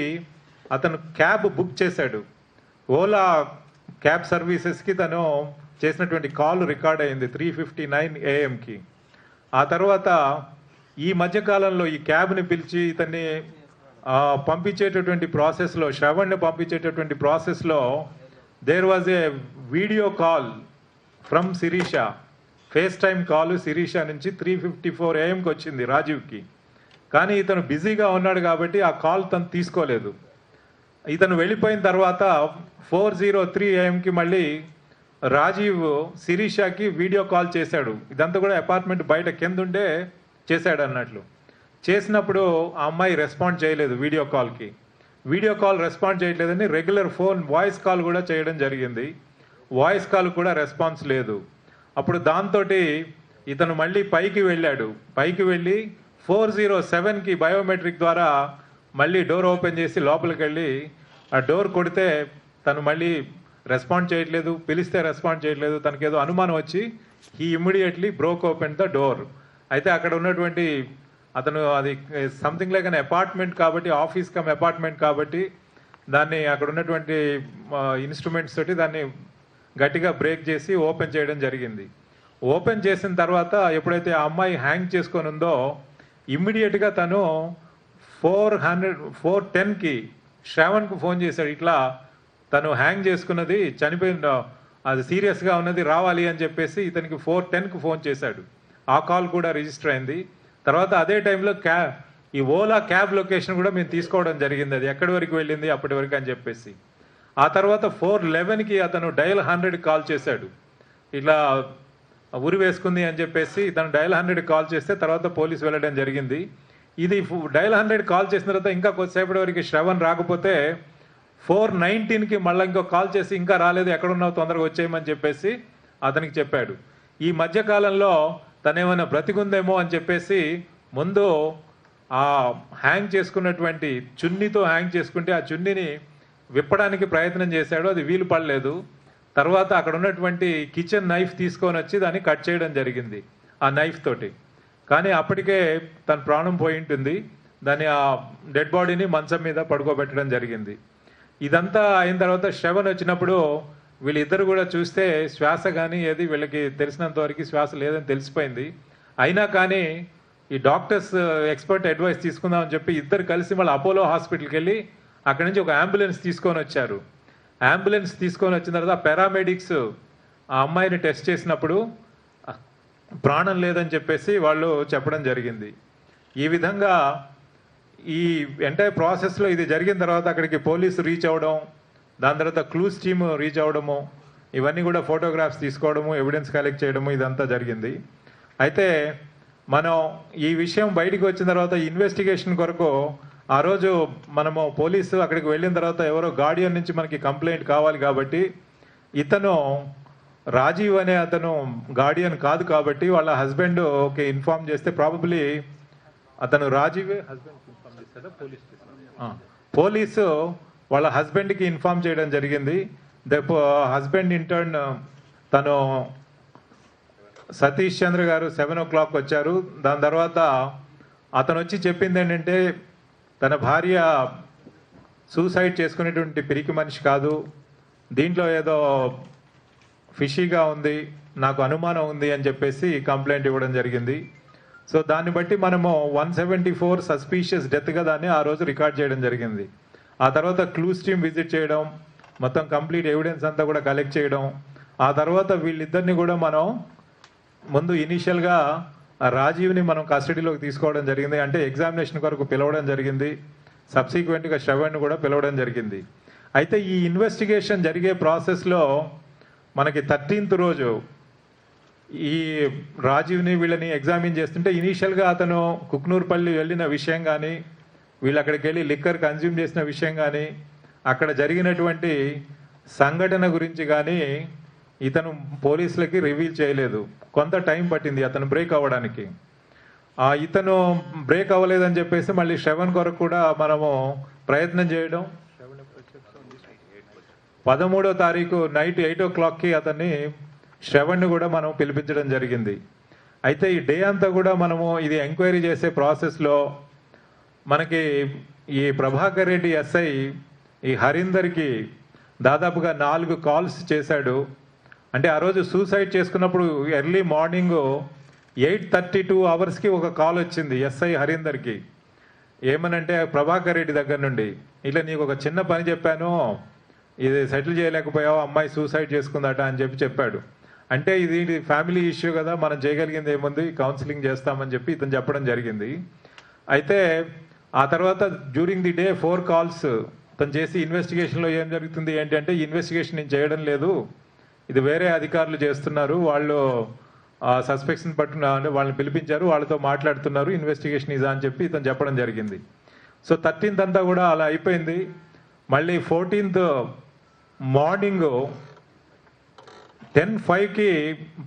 అతను క్యాబ్ బుక్ చేశాడు. ఓలా క్యాబ్ సర్వీసెస్కి తను చేసినటువంటి కాల్ రికార్డ్ అయింది 3:59 AM. ఆ తర్వాత ఈ మధ్యకాలంలో ఈ క్యాబ్ని పిలిచి ఇతన్ని పంపించేటటువంటి ప్రాసెస్లో, శ్రవణ్ని పంపించేటటువంటి ప్రాసెస్లో there was a video call from Sirisha, FaceTime call Sirisha నుంచి 3:54 AM వచ్చింది రాజీవ్కి. కానీ ఇతను బిజీగా ఉన్నాడు కాబట్టి ఆ కాల్ తను తీసుకోలేదు. ఇతను వెళ్ళిపోయిన తర్వాత 4:03 AM మళ్ళీ రాజీవ్ శిరీషకి వీడియో కాల్ చేశాడు. ఇదంతా కూడా అపార్ట్మెంట్ బయట కిందుండే చేశాడు అన్నట్లు. చేసినప్పుడు ఆ అమ్మాయి రెస్పాండ్ చేయలేదు వీడియో కాల్కి. వీడియో కాల్ రెస్పాండ్ చేయట్లేదని రెగ్యులర్ ఫోన్ వాయిస్ కాల్ కూడా చేయడం జరిగింది. వాయిస్ కాల్ కూడా రెస్పాన్స్ లేదు. అప్పుడు దాంతో ఇతను మళ్ళీ పైకి వెళ్ళాడు. పైకి వెళ్ళి 407కి బయోమెట్రిక్ ద్వారా మళ్ళీ డోర్ ఓపెన్ చేసి లోపలికి వెళ్ళి ఆ డోర్ కొడితే తను మళ్ళీ రెస్పాండ్ చేయట్లేదు, పిలిస్తే రెస్పాండ్ చేయట్లేదు. తనకేదో అనుమానం వచ్చి he immediately broke open the door. అయితే అక్కడ ఉన్నటువంటి అతను అది సంథింగ్ లైక్ అన్ అపార్ట్మెంట్ కాబట్టి, ఆఫీస్ కమ్ అపార్ట్మెంట్ కాబట్టి దాన్ని అక్కడ ఉన్నటువంటి ఇన్స్ట్రుమెంట్స్ తోటి దాన్ని గట్టిగా బ్రేక్ చేసి ఓపెన్ చేయడం జరిగింది. ఓపెన్ చేసిన తర్వాత ఎప్పుడైతే ఆ అమ్మాయి హ్యాంగ్ చేసుకొని ఉందో ఇమ్మీడియట్గా తను 410కి శ్రావణ్కు ఫోన్ చేశాడు. ఇట్లా తను హ్యాంగ్ చేసుకున్నది చనిపోయిన, అది సీరియస్గా ఉన్నది, రావాలి అని చెప్పేసి ఇతనికి 410కి ఫోన్ చేశాడు. ఆ కాల్ కూడా రిజిస్టర్ అయింది. తర్వాత అదే టైంలో ఈ ఓలా క్యాబ్ లొకేషన్ కూడా మేము తీసుకోవడం జరిగింది, అది ఎక్కడి వరకు వెళ్ళింది అప్పటి వరకు అని చెప్పేసి. ఆ తర్వాత 411కి అతను డయల్ 100 కాల్ చేశాడు. ఇట్లా ఉరి వేసుకుంది అని చెప్పేసి తను డయల్ 100 కాల్ చేస్తే తర్వాత పోలీసు వెళ్ళడం జరిగింది. ఇది డయల్ 100 కాల్ చేసిన తర్వాత ఇంకా కొద్దిసేపటి వరకు శ్రవణ్ రాకపోతే 419కి మళ్ళీ ఇంకో కాల్ చేసి ఇంకా రాలేదు, ఎక్కడున్నావు తొందరగా వచ్చేయమని చెప్పేసి అతనికి చెప్పాడు. ఈ మధ్యకాలంలో తనేమైనా బ్రతికుందేమో అని చెప్పేసి ముందు ఆ హ్యాంగ్ చేసుకున్నటువంటి చున్నీతో హ్యాంగ్ చేసుకుంటే ఆ చున్నీని విప్పడానికి ప్రయత్నం చేశాడు, అది వీలు పడలేదు. తర్వాత అక్కడ ఉన్నటువంటి కిచెన్ నైఫ్ తీసుకొని వచ్చి దాన్ని కట్ చేయడం జరిగింది ఆ నైఫ్ తోటి. కానీ అప్పటికే తన ప్రాణం పోయి ఉంటుంది. దాన్ని ఆ డెడ్ బాడీని మంచం మీద పడుకోబెట్టడం జరిగింది. ఇదంతా అయిన తర్వాత శ్రవణ్ వచ్చినప్పుడు వీళ్ళిద్దరు కూడా చూస్తే శ్వాస కానీ ఏది వీళ్ళకి తెలిసినంత వరకు శ్వాస లేదని తెలిసిపోయింది. అయినా కానీ ఈ డాక్టర్స్ ఎక్స్పర్ట్ అడ్వైస్ తీసుకుందామని చెప్పి ఇద్దరు కలిసి మళ్ళీ అపోలో హాస్పిటల్కి వెళ్ళి అక్కడి నుంచి ఒక అంబులెన్స్ తీసుకొని వచ్చారు. అంబులెన్స్ తీసుకొని వచ్చిన తర్వాత పారామెడిక్స్ ఆ అమ్మాయిని టెస్ట్ చేసినప్పుడు ప్రాణం లేదని చెప్పేసి వాళ్ళు చెప్పడం జరిగింది. ఈ విధంగా ఈ ఎంటైర్ ప్రాసెస్లో ఇది జరిగిన తర్వాత అక్కడికి పోలీసు రీచ్ అవ్వడం, దాని తర్వాత క్లూస్ టీమ్ రీచ్ అవ్వడము, ఇవన్నీ కూడా ఫోటోగ్రాఫ్స్ తీసుకోవడము, ఎవిడెన్స్ కలెక్ట్ చేయడము, ఇదంతా జరిగింది. అయితే మనం ఈ విషయం బయటికి వచ్చిన తర్వాత ఇన్వెస్టిగేషన్ కొరకు ఆ రోజు మనము పోలీసు అక్కడికి వెళ్ళిన తర్వాత ఎవరో గార్డియన్ నుంచి మనకి కంప్లైంట్ కావాలి కాబట్టి ఇతను రాజీవ్ అనే అతను గార్డియన్ కాదు కాబట్టి వాళ్ళ హస్బెండ్ ఓకే ఇన్ఫార్మ్ చేస్తే ప్రాబబ్లీ అతను రాజీవే హస్బెండ్ ఇన్ఫార్మ్ చేస్తాడా పోలీసు వాళ్ళ హస్బెండ్కి ఇన్ఫార్మ్ చేయడం జరిగింది. హస్బెండ్ ఇంటర్న్ తను సతీష్ చంద్ర గారు 7 o'clock వచ్చారు. దాని తర్వాత అతను వచ్చి చెప్పింది ఏంటంటే తన భార్య సూసైడ్ చేసుకునేటువంటి పిరికి మనిషి కాదు, దీంట్లో ఏదో ఫిషీగా ఉంది, నాకు అనుమానం ఉంది అని చెప్పేసి కంప్లైంట్ ఇవ్వడం జరిగింది. సో దాన్ని బట్టి మనము 174 సస్పీషియస్ డెత్గా దాన్ని ఆ రోజు రికార్డ్ చేయడం జరిగింది. ఆ తర్వాత క్లూస్ టీమ్ విజిట్ చేయడం, మొత్తం కంప్లీట్ ఎవిడెన్స్ అంతా కూడా కలెక్ట్ చేయడం, ఆ తర్వాత వీళ్ళిద్దరిని కూడా మనం ముందు ఇనీషియల్గా రాజీవ్ని మనం కస్టడీలోకి తీసుకోవడం జరిగింది, అంటే ఎగ్జామినేషన్ కొరకు పిలవడం జరిగింది. సబ్సిక్వెంట్గా శ్రవణ్ని కూడా పిలవడం జరిగింది. అయితే ఈ ఇన్వెస్టిగేషన్ జరిగే ప్రాసెస్లో మనకి 13th రోజు ఈ రాజీవ్ని వీళ్ళని ఎగ్జామిన్ చేస్తుంటే ఇనీషియల్గా అతను కుక్నూర్పల్లి వెళ్ళిన విషయం కానీ, వీళ్ళు అక్కడికి వెళ్ళి లిక్కర్ కన్జ్యూమ్ చేసిన విషయం కానీ, అక్కడ జరిగినటువంటి సంఘటన గురించి కానీ ఇతను పోలీసులకి రివీల్ చేయలేదు. కొంత టైం పట్టింది అతను బ్రేక్ అవ్వడానికి. ఇతను బ్రేక్ అవ్వలేదని చెప్పేసి మళ్ళీ శ్రవణ్ కొరకు కూడా మనము ప్రయత్నం చేయడం, 13వ తారీఖు నైట్ 8 o'clockకి అతన్ని శ్రవణ్ని కూడా మనం పిలిపించడం జరిగింది. అయితే ఈ డే అంతా కూడా మనము ఇది ఎంక్వైరీ చేసే ప్రాసెస్లో మనకి ఈ ప్రభాకర్ రెడ్డి ఎస్ఐ ఈ హరీందర్కి దాదాపుగా 4 కాల్స్ చేశాడు. అంటే ఆ రోజు సూసైడ్ చేసుకున్నప్పుడు ఎర్లీ మార్నింగ్ 8:32 hours ఒక కాల్ వచ్చింది ఎస్ఐ హరీందర్కి. ఏమనంటే ప్రభాకర్ రెడ్డి దగ్గర నుండి, ఇట్లా నీకు ఒక చిన్న పని చెప్పాను, ఇది సెటిల్ చేయలేకపోయావు, అమ్మాయి సూసైడ్ చేసుకుందట అని చెప్పాడు. అంటే ఇది ఫ్యామిలీ ఇష్యూ కదా, మనం చేయగలిగింది ఏముంది, కౌన్సిలింగ్ చేస్తామని చెప్పి ఇతను చెప్పడం జరిగింది. అయితే ఆ తర్వాత డ్యూరింగ్ ది డే 4 calls తను చేసి ఇన్వెస్టిగేషన్లో ఏం జరుగుతుంది ఏంటంటే, ఈ ఇన్వెస్టిగేషన్ నేను చేయడం లేదు, ఇది వేరే అధికారులు చేస్తున్నారు, వాళ్ళు సస్పెక్షన్ పట్టున వాళ్ళని పిలిపించారు, వాళ్ళతో మాట్లాడుతున్నారు, ఇన్వెస్టిగేషన్ ఇదా అని చెప్పి ఇతను చెప్పడం జరిగింది. సో 13th అంతా కూడా అలా అయిపోయింది. మళ్ళీ 14th మార్నింగ్ 10:05కి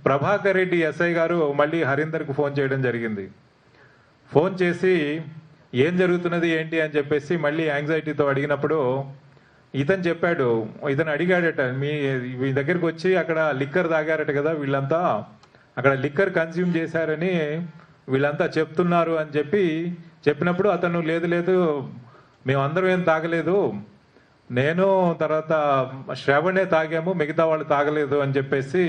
ప్రభాకర్ రెడ్డి ఎస్ఐ గారు మళ్ళీ హరీందర్కు ఫోన్ చేయడం జరిగింది. ఫోన్ చేసి ఏం జరుగుతున్నది ఏంటి అని చెప్పేసి మళ్ళీ యాంగ్జైటీతో అడిగినప్పుడు ఇతను చెప్పాడు, ఇతను అడిగాడట, మీ దగ్గరికి వచ్చి అక్కడ లిక్కర్ తాగారట కదా వీళ్ళంతా, అక్కడ లిక్కర్ కన్స్యూమ్ చేశారని వీళ్ళంతా చెప్తున్నారు అని చెప్పినప్పుడు అతను లేదు మేమందరం ఏం తాగలేదు, నేను తర్వాత శ్రవణే తాగాము, మిగతా వాళ్ళు తాగలేదు అని చెప్పేసి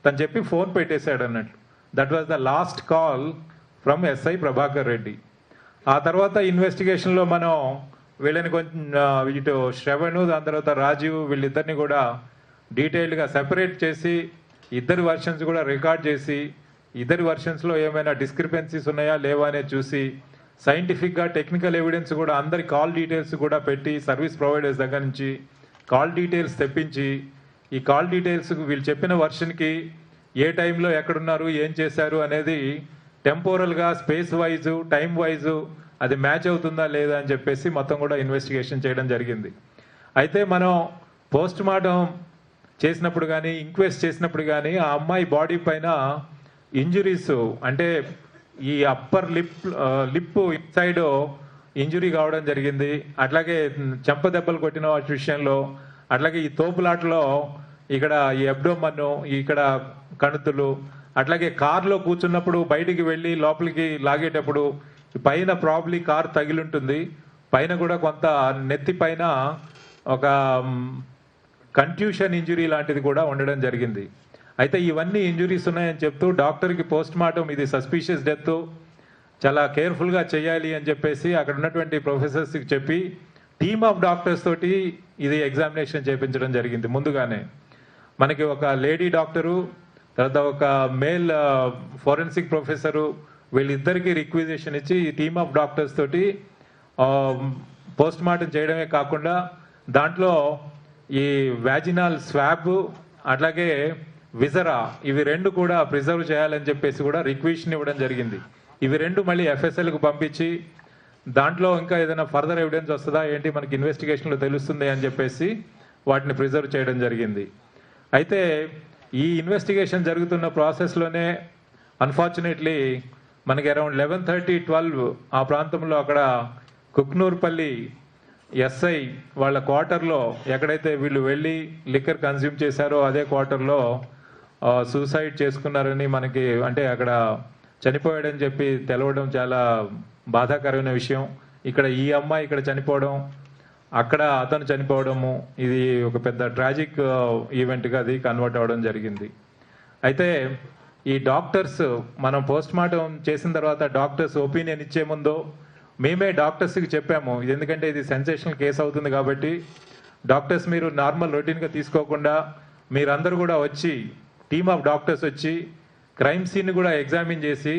తను చెప్పి ఫోన్ పెట్టేశాడు అన్నట్లు. That was the last call from SI Prabhakar Reddy. ఆ తర్వాత ఇన్వెస్టిగేషన్లో మనం వీళ్ళని కొంచెం ఇటు శ్రవణ్ దాని తర్వాత రాజీవ్ వీళ్ళిద్దరిని కూడా డీటెయిల్డ్గా సెపరేట్ చేసి ఇద్దరి వర్షన్స్ కూడా రికార్డ్ చేసి ఇద్దరి వర్షన్స్లో ఏమైనా డిస్క్రిపెన్సీస్ ఉన్నాయా లేవా అనేది చూసి సైంటిఫిక్గా టెక్నికల్ ఎవిడెన్స్ కూడా అందరి కాల్ డీటెయిల్స్ కూడా పెట్టి సర్వీస్ ప్రొవైడర్స్ దగ్గర నుంచి కాల్ డీటెయిల్స్ తెప్పించి ఈ కాల్ డీటెయిల్స్ వీళ్ళు చెప్పిన వర్షన్కి ఏ టైంలో ఎక్కడున్నారు ఏం చేశారు అనేది టెంపోరల్గా స్పేస్ వైజు టైం వైజు అది మ్యాచ్ అవుతుందా లేదా అని చెప్పేసి మొత్తం కూడా ఇన్వెస్టిగేషన్ చేయడం జరిగింది. అయితే మనం పోస్ట్ మార్టం చేసినప్పుడు కానీ ఇంక్వెస్ట్ చేసినప్పుడు కానీ ఆ అమ్మాయి బాడీ పైన ఇంజురీస్ అంటే ఈ అప్పర్ లిప్ సైడ్ ఇంజురీ కావడం జరిగింది. అట్లాగే చెంప దెబ్బలు కొట్టిన వాటి విషయంలో, అట్లాగే ఈ తోపులాటలో ఇక్కడ ఈ అబ్డోమన్, ఇక్కడ కణుతులు, అట్లాగే కార్లో కూర్చున్నప్పుడు బయటికి వెళ్ళి లోపలికి లాగేటప్పుడు పైన ప్రాబ్లీ కార్ తగిలింటుంది, పైన కూడా కొంత నెత్తి పైన ఒక కంట్యూషన్ ఇంజురీ లాంటిది కూడా ఉండడం జరిగింది. అయితే ఇవన్నీ ఇంజురీస్ ఉన్నాయని చెప్తూ డాక్టర్కి పోస్ట్ మార్టం ఇది సస్పీషియస్ డెత్, చాలా కేర్ఫుల్గా చేయాలి అని చెప్పేసి అక్కడ ఉన్నటువంటి ప్రొఫెసర్స్కి చెప్పి టీమ్ ఆఫ్ డాక్టర్స్ తోటి ఇది ఎగ్జామినేషన్ చేయించడం జరిగింది. ముందుగానే మనకి ఒక లేడీ డాక్టరు, తర్వాత ఒక మేల్ ఫోరెన్సిక్ ప్రొఫెసరు, వీళ్ళిద్దరికీ రిక్విజిషన్ ఇచ్చి ఈ టీమ్ ఆఫ్ డాక్టర్స్ తోటి పోస్ట్ మార్టం చేయడమే కాకుండా దాంట్లో ఈ వ్యాజినల్ స్వాబ్ అట్లాగే విజరా ఇవి రెండు కూడా ప్రిజర్వ్ చేయాలని చెప్పేసి కూడా రిక్విజిషన్ ఇవ్వడం జరిగింది. ఇవి రెండు మళ్ళీ ఎఫ్ఎస్ఎల్కు పంపించి దాంట్లో ఇంకా ఏదైనా ఫర్దర్ ఎవిడెన్స్ వస్తుందా ఏంటి మనకి ఇన్వెస్టిగేషన్లో తెలుస్తుంది అని చెప్పేసి వాటిని ప్రిజర్వ్ చేయడం జరిగింది. అయితే ఈ ఇన్వెస్టిగేషన్ జరుగుతున్న ప్రాసెస్లోనే అన్ఫార్చునేట్లీ మనకి అరౌండ్ 11:30-12 ఆ ప్రాంతంలో అక్కడ కుక్నూర్పల్లి ఎస్ఐ వాళ్ళ క్వార్టర్లో ఎక్కడైతే వీళ్ళు వెళ్ళి లిక్కర్ కన్స్యూమ్ చేశారో అదే క్వార్టర్లో సూసైడ్ చేసుకున్నారని మనకి, అంటే అక్కడ చనిపోయాడని చెప్పి తెలవడం చాలా బాధాకరమైన విషయం. ఇక్కడ ఈ అమ్మాయి ఇక్కడ చనిపోవడం, అక్కడ అతను చనిపోవడము, ఇది ఒక పెద్ద ట్రాజిక్ ఈవెంట్గా అది కన్వర్ట్ అవ్వడం జరిగింది. అయితే ఈ డాక్టర్స్ మనం పోస్ట్ మార్టం చేసిన తర్వాత డాక్టర్స్ ఒపీనియన్ ఇచ్చే ముందు మేమే డాక్టర్స్కి చెప్పాము, ఎందుకంటే ఇది సెన్సేషనల్ కేసు అవుతుంది కాబట్టి డాక్టర్స్ మీరు నార్మల్ రొటీన్గా తీసుకోకుండా మీరందరూ కూడా వచ్చి టీమ్ ఆఫ్ డాక్టర్స్ వచ్చి క్రైమ్ సీన్ కూడా ఎగ్జామిన్ చేసి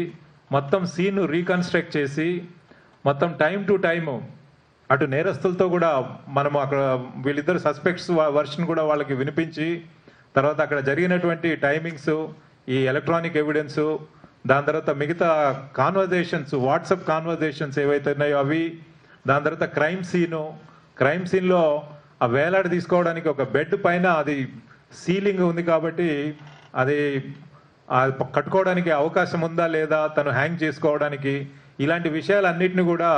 మొత్తం సీన్ రీకన్స్ట్రక్ట్ చేసి మొత్తం టైం టు టైము అటు నేరస్తులతో కూడా మనము అక్కడ వీళ్ళిద్దరు సస్పెక్ట్స్ వర్షన్ కూడా వాళ్ళకి వినిపించి తర్వాత అక్కడ జరిగినటువంటి టైమింగ్స్, ఈ ఎలక్ట్రానిక్ ఎవిడెన్సు, దాని తర్వాత మిగతా కాన్వర్జేషన్స్, వాట్సాప్ కాన్వర్జేషన్స్ ఏవైతే ఉన్నాయో అవి, దాని తర్వాత క్రైమ్ సీన్లో ఆ వేలాడి తీసుకోవడానికి ఒక బెడ్ పైన అది సీలింగ్ ఉంది కాబట్టి అది కట్టుకోవడానికి అవకాశం ఉందా లేదా, తను హ్యాంగ్ చేసుకోవడానికి, ఇలాంటి విషయాలన్నిటిని కూడా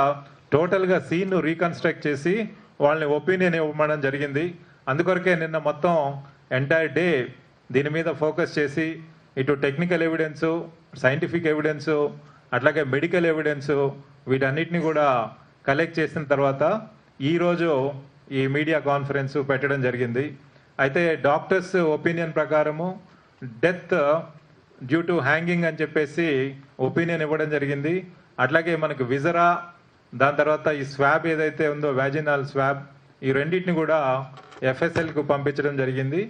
టోటల్గా సీన్ రీకన్స్ట్రక్ట్ చేసి వాళ్ళని ఒపీనియన్ ఇవ్వడం జరిగింది. అందుకొరకే నిన్న మొత్తం ఎంటైర్ డే దీని మీద ఫోకస్ చేసి ఇటు టెక్నికల్ ఎవిడెన్సు, సైంటిఫిక్ ఎవిడెన్సు, అట్లాగే మెడికల్ ఎవిడెన్సు వీటన్నిటిని కూడా కలెక్ట్ చేసిన తర్వాత ఈరోజు ఈ మీడియా కాన్ఫరెన్స్ పెట్టడం జరిగింది. అయితే డాక్టర్స్ ఒపీనియన్ ప్రకారము డెత్ డ్యూ టు హ్యాంగింగ్ అని చెప్పేసి ఒపీనియన్ ఇవ్వడం జరిగింది. అట్లాగే మనకు విజరా, దాని తర్వాత ఈ స్వాబ్ ఏదైతే ఉందో వ్యాజినల్ స్వాబ్, ఈ రెండింటిని కూడా ఎఫ్ఎస్ఎల్కు పంపించడం జరిగింది.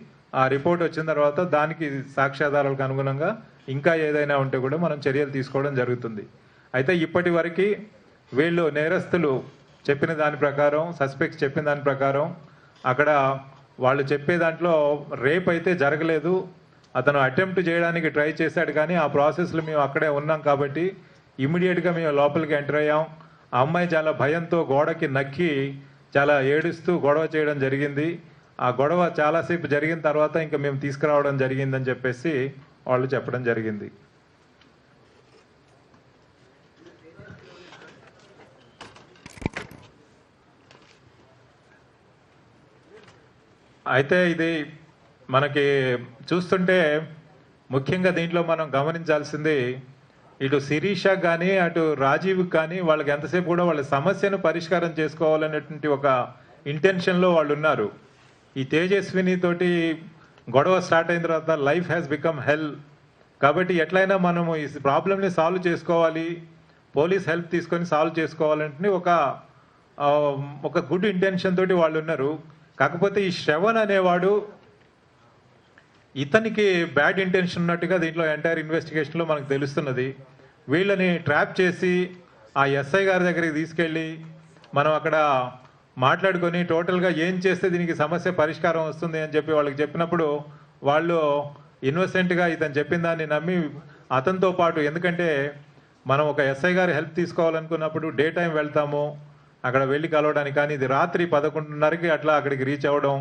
ఆ రిపోర్ట్ వచ్చిన తర్వాత దానికి సాక్ష్యాధారాలకు అనుగుణంగా ఇంకా ఏదైనా ఉంటే కూడా మనం చర్యలు తీసుకోవడం జరుగుతుంది. అయితే ఇప్పటి వరకు వీళ్ళు నేరస్తులు చెప్పిన దాని ప్రకారం, సస్పెక్ట్స్ చెప్పిన దాని ప్రకారం అక్కడ వాళ్ళు చెప్పే దాంట్లో రేప్ అయితే జరగలేదు, అతను అటెంప్ట్ చేయడానికి ట్రై చేశాడు, కానీ ఆ ప్రాసెస్లో మేము అక్కడే ఉన్నాం కాబట్టి ఇమ్మీడియట్గా మేము లోపలికి ఎంటర్ అయ్యాం. ఆ అమ్మాయి చాలా భయంతో గోడకి నక్కి చాలా ఏడుస్తూ గొడవ చేయడం జరిగింది. ఆ గొడవ చాలాసేపు జరిగిన తర్వాత ఇంకా మేము తీసుకురావడం జరిగిందని చెప్పేసి వాళ్ళు చెప్పడం జరిగింది. అయితే ఇది మనకి చూస్తుంటే ముఖ్యంగా దీంట్లో మనం గమనించాల్సింది, ఇటు శిరీష కానీ అటు రాజీవ్ కానీ వాళ్ళకి ఎంతసేపు కూడా వాళ్ళ సమస్యను పరిష్కారం చేసుకోవాలనేటువంటి ఒక ఇంటెన్షన్లో వాళ్ళు ఉన్నారు. ఈ తేజస్విని తోటి గొడవ స్టార్ట్ అయిన తర్వాత లైఫ్ హ్యాస్ బికమ్ హెల్. కాబట్టి ఎట్లయినా మనము ఈ ప్రాబ్లమ్ని సాల్వ్ చేసుకోవాలి, పోలీస్ హెల్ప్ తీసుకొని సాల్వ్ చేసుకోవాలంటే ఒక గుడ్ ఇంటెన్షన్ తోటి వాళ్ళు ఉన్నారు. కాకపోతే ఈ శ్రవణ్ అనేవాడు ఇతనికి బ్యాడ్ ఇంటెన్షన్ ఉన్నట్టుగా దీంట్లో ఎంటైర్ ఇన్వెస్టిగేషన్లో మనకు తెలుస్తున్నది. వీళ్ళని ట్రాప్ చేసి ఆ ఎస్ఐ గారి దగ్గరికి తీసుకెళ్ళి మనం అక్కడ మాట్లాడుకొని టోటల్గా ఏం చేస్తే దీనికి సమస్య పరిష్కారం వస్తుంది అని చెప్పి వాళ్ళకి చెప్పినప్పుడు వాళ్ళు ఇన్నోసెంట్గా ఇతను చెప్పిన దాన్ని నమ్మి అతనితో పాటు, ఎందుకంటే మనం ఒక ఎస్ఐ గారి హెల్ప్ తీసుకోవాలనుకున్నప్పుడు డే టైం వెళ్తాము అక్కడ వెళ్ళి కలవడానికి, కానీ ఇది రాత్రి 11:30కి అట్లా అక్కడికి రీచ్ అవ్వడం,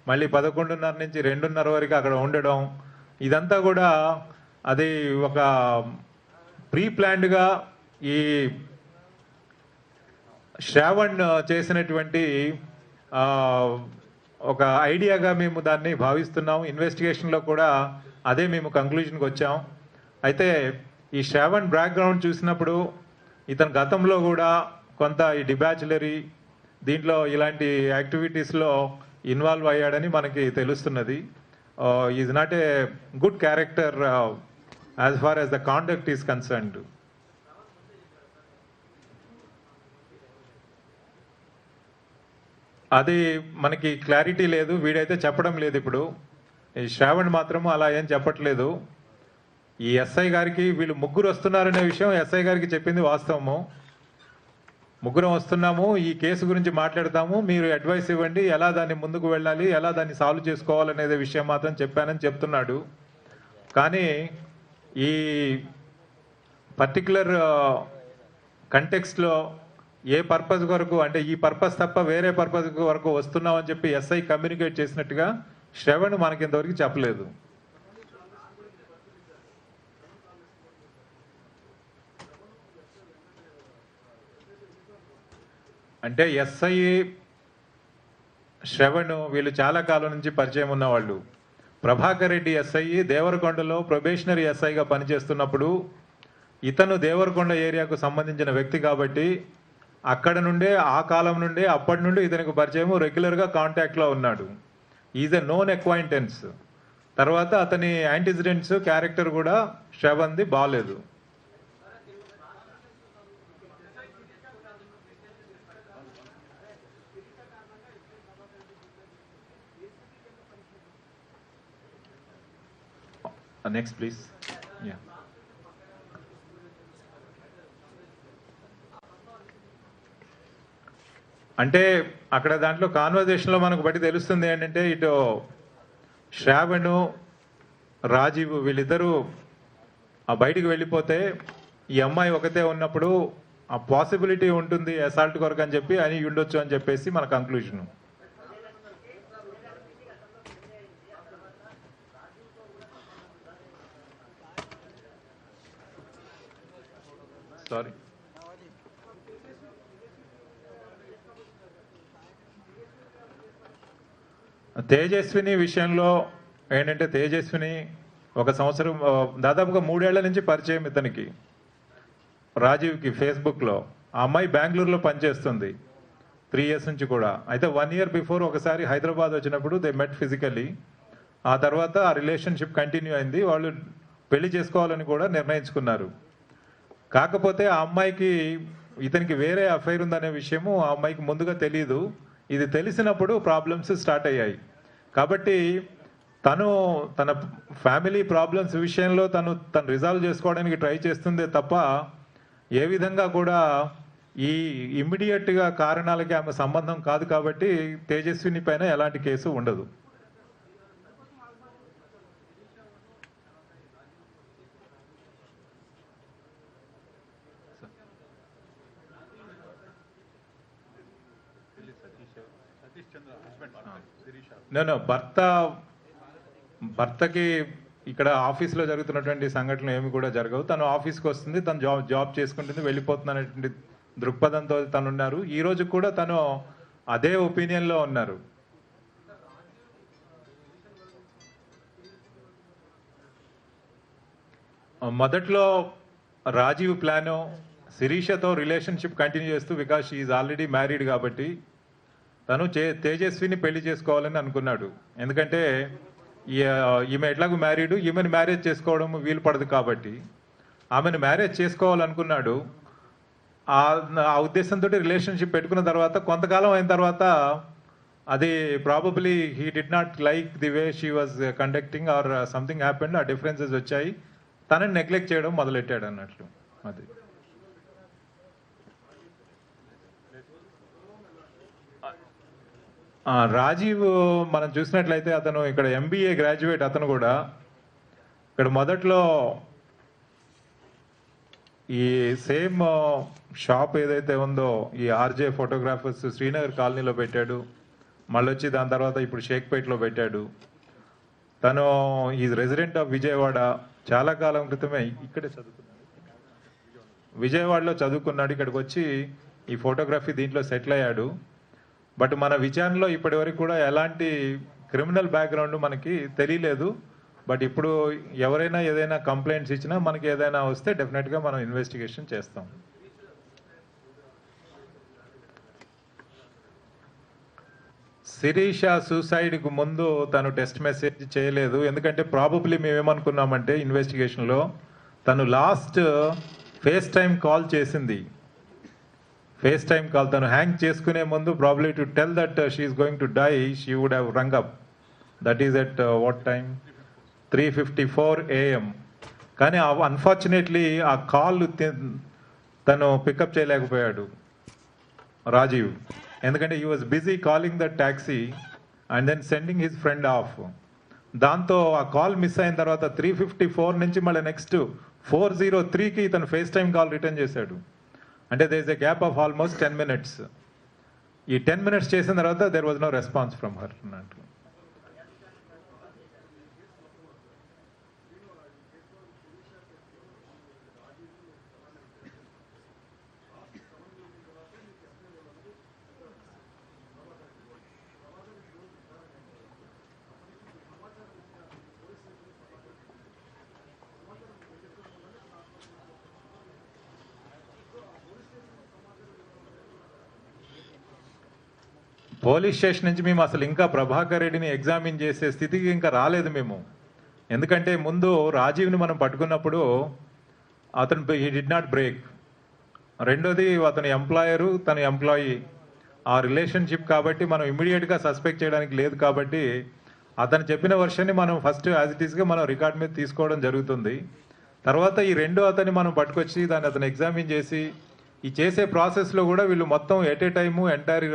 మళ్ళీ 11:30 నుంచి 2:30 వరకు అక్కడ ఉండడం, ఇదంతా కూడా అది ఒక ప్రీ ప్లాన్డ్గా ఈ శ్రావణ్ చేసినటువంటి ఒక ఐడియాగా మేము దాన్ని భావిస్తున్నాం. ఇన్వెస్టిగేషన్లో కూడా అదే మేము కంక్లూజన్కి వచ్చాం. అయితే ఈ శ్రావణ్ బ్యాక్గ్రౌండ్ చూసినప్పుడు ఇతను గతంలో కూడా కొంత ఈ డిబ్యాచులరీ దీంట్లో ఇలాంటి యాక్టివిటీస్లో ఇన్వాల్వ్ అయ్యాడని మనకి తెలుస్తున్నది. Is not a good character as far as the conduct is concerned. అది మనకి క్లారిటీ లేదు, వీడైతే చెప్పడం లేదు. ఇప్పుడు ఈ శ్రావణ్ మాత్రము అలా ఏం చెప్పట్లేదు. ఈ ఎస్ఐ గారికి వీళ్ళు ముగ్గురు వస్తున్నారనే విషయం ఎస్ఐ గారికి చెప్పింది వాస్తవము. ముగ్గురం వస్తున్నాము, ఈ కేసు గురించి మాట్లాడతాము, మీరు అడ్వైస్ ఇవ్వండి, ఎలా దాన్ని ముందుకు వెళ్ళాలి, ఎలా దాన్ని సాల్వ్ చేసుకోవాలనేది విషయం మాత్రం చెప్పానని చెప్తున్నాడు. కానీ ఈ పర్టికులర్ కంటెక్స్ట్లో ఏ పర్పస్ వరకు, అంటే ఈ పర్పస్ తప్ప వేరే పర్పస్ వరకు వస్తున్నామని చెప్పి ఎస్ఐ కమ్యూనికేట్ చేసినట్టుగా శ్రవణ్ మనకి ఇంతవరకు చెప్పలేదు. అంటే ఎస్ఐ శ్రవణ్ వీళ్ళు చాలా కాలం నుంచి పరిచయం ఉన్నవాళ్ళు. ప్రభాకర్ రెడ్డి ఎస్ఐ దేవరకొండలో ప్రొబేషనరీ ఎస్ఐగా పనిచేస్తున్నప్పుడు ఇతను దేవరకొండ ఏరియాకు సంబంధించిన వ్యక్తి కాబట్టి అక్కడ నుండే, ఆ కాలం నుండే, అప్పటి నుండి ఇతనికి పరిచయం, రెగ్యులర్గా కాంటాక్ట్లో ఉన్నాడు. Is a known acquaintance. తర్వాత అతని యాంటిసిడెంట్స్ క్యారెక్టర్ కూడా శ్రవణ్ది బాలేదు. Next please. యా, అంటే అక్కడ దాంట్లో కాన్వర్జేషన్లో మనకు బట్టి తెలుస్తుంది ఏంటంటే, ఇటు శ్రావణ్, రాజీవ్ వీళ్ళిద్దరూ ఆ బయటికి వెళ్ళిపోతే ఈ అమ్మాయి ఒకతే ఉన్నప్పుడు ఆ పాసిబిలిటీ ఉంటుంది అసాల్ట్ కొరకు అని చెప్పి అని ఉండొచ్చు అని చెప్పేసి మన కంక్లూజన్. సారీ, తేజస్విని విషయంలో ఏంటంటే, తేజస్విని ఒక సంవత్సరం దాదాపుగా 3 ఏళ్ల నుంచి పరిచయం ఇతనికి, రాజీవ్కి ఫేస్బుక్లో. ఆ అమ్మాయి బెంగళూరులో పనిచేస్తుంది 3 years నుంచి కూడా. అయితే 1 year బిఫోర్ ఒకసారి హైదరాబాద్ వచ్చినప్పుడు దే మెట్ ఫిజికల్లీ. ఆ తర్వాత ఆ రిలేషన్షిప్ కంటిన్యూ అయింది, వాళ్ళు పెళ్లి చేసుకోవాలని కూడా నిర్ణయించుకున్నారు. కాకపోతే ఆ అమ్మాయికి ఇతనికి వేరే అఫైర్ ఉందనే విషయము ఆ అమ్మాయికి ముందుగా తెలియదు. ఇది తెలిసినప్పుడు ప్రాబ్లమ్స్ స్టార్ట్ అయ్యాయి. కాబట్టి తను తన ఫ్యామిలీ ప్రాబ్లమ్స్ విషయంలో తను రిజాల్వ్ చేసుకోవడానికి ట్రై చేస్తుందే తప్ప ఏ విధంగా కూడా ఈ ఇమ్మీడియట్గా కారణాలకి ఆమె సంబంధం కాదు. కాబట్టి తేజస్విని పైన ఎలాంటి కేసు ఉండదు. నో భర్తకి ఇక్కడ ఆఫీస్లో జరుగుతున్నటువంటి సంఘటనలు ఏమి కూడా జరగవు. తను ఆఫీస్కి వస్తుంది, తను జాబ్ చేసుకుంటుంది, వెళ్ళిపోతుంది అనేటువంటి దృక్పథంతో తను ఉన్నారు. ఈ రోజు కూడా తను అదే ఒపీనియన్లో ఉన్నారు. మొదట్లో రాజీవ్ ప్లాను శిరీషతో రిలేషన్షిప్ కంటిన్యూ చేస్తూ, because she is already married కాబట్టి తను తేజస్విని పెళ్లి చేసుకోవాలని అనుకున్నాడు. ఎందుకంటే ఈమె ఎట్లాగూ మ్యారీడ్, ఈమెను మ్యారేజ్ చేసుకోవడం వీలు పడదు కాబట్టి ఆమెను మ్యారేజ్ చేసుకోవాలనుకున్నాడు. ఆ ఉద్దేశంతో రిలేషన్షిప్ పెట్టుకున్న తర్వాత కొంతకాలం అయిన తర్వాత అది probably he did not like the way she was conducting or something happened. ఆ డిఫరెన్సెస్ వచ్చాయి, తనని నెగ్లెక్ట్ చేయడం మొదలెట్టాడు అన్నట్లు. అది రాజీవ్ మనం చూసినట్లయితే అతను ఇక్కడ MBA గ్రాడ్యుయేట్. అతను కూడా ఇక్కడ మొదట్లో ఈ సేమ్ షాప్ ఏదైతే ఉందో ఈ RJ ఫోటోగ్రాఫర్స్ శ్రీనగర్ కాలనీలో పెట్టాడు. మళ్ళీ వచ్చి దాని తర్వాత ఇప్పుడు షేక్పేట్లో పెట్టాడు. తను ఈజ్ రెసిడెంట్ ఆఫ్ విజయవాడ. చాలా కాలం క్రితమే ఇక్కడే చదువుకున్నాడు, విజయవాడలో చదువుకున్నాడు. ఇక్కడికి వచ్చి ఈ ఫోటోగ్రఫీ దీంట్లో సెటిల్ అయ్యాడు. బట్ మన విచారణలో ఇప్పటి వరకు కూడా ఎలాంటి క్రిమినల్ బ్యాక్గ్రౌండ్ మనకి తెలియలేదు. బట్ ఇప్పుడు ఎవరైనా ఏదైనా కంప్లైంట్స్ ఇచ్చినా మనకి ఏదైనా వస్తే డెఫినెట్గా మనం ఇన్వెస్టిగేషన్ చేస్తాం. శిరీష సూసైడ్కు ముందు తను టెస్ట్ మెసేజ్ చేయలేదు. ఎందుకంటే ప్రాబబ్లీ మేమేమనుకున్నామంటే ఇన్వెస్టిగేషన్లో తను లాస్ట్ ఫేస్ టైం కాల్ చేసింది. ఫేస్ టైం కాల్ తను హ్యాంగ్ చేసుకునే ముందు probably to tell that she's going to die she would have rung up. That is at what time 3:54 AM. కానీ అన్ఫార్చునేట్లీ ఆ కాల్ తను పికప్ చేయలేకపోయాడు రాజీవ్. ఎందుకంటే he was busy calling the taxi and then sending his friend off. దాంతో ఆ call miss అయిన తర్వాత 3:54 నుంచి మళ్ళీ నెక్స్ట్ 4:03కి తను ఫేస్ టైం కాల్ రిటర్న్ చేశాడు. అంటే there is a gap of almost 10 minutes. ఈ 10 minutes చేసిన తర్వాత there was no response from her అన్నట్లు. పోలీస్ స్టేషన్ నుంచి మేము అసలు ఇంకా ప్రభాకర్ రెడ్డిని ఎగ్జామిన్ చేసే స్థితికి ఇంకా రాలేదు మేము. ఎందుకంటే ముందు రాజీవ్ని మనం పట్టుకున్నప్పుడు అతను హీ డిడ్ నాట్ బ్రేక్. రెండోది అతని ఎంప్లాయరు తన ఎంప్లాయీ ఆ రిలేషన్షిప్ కాబట్టి మనం ఇమ్మీడియట్గా సస్పెక్ట్ చేయడానికి లేదు. కాబట్టి అతను చెప్పిన వర్షన్ని మనం ఫస్ట్ యాజ్ ఇట్ ఈస్గా మనం రికార్డ్ మీద తీసుకోవడం జరుగుతుంది. తర్వాత ఈ రెండో అతన్ని మనం పట్టుకొచ్చి దాన్ని అతను ఎగ్జామిన్ చేసి ఈ చేసే ప్రాసెస్లో కూడా వీళ్ళు మొత్తం ఎట్ ఏ టైము ఎంటైర్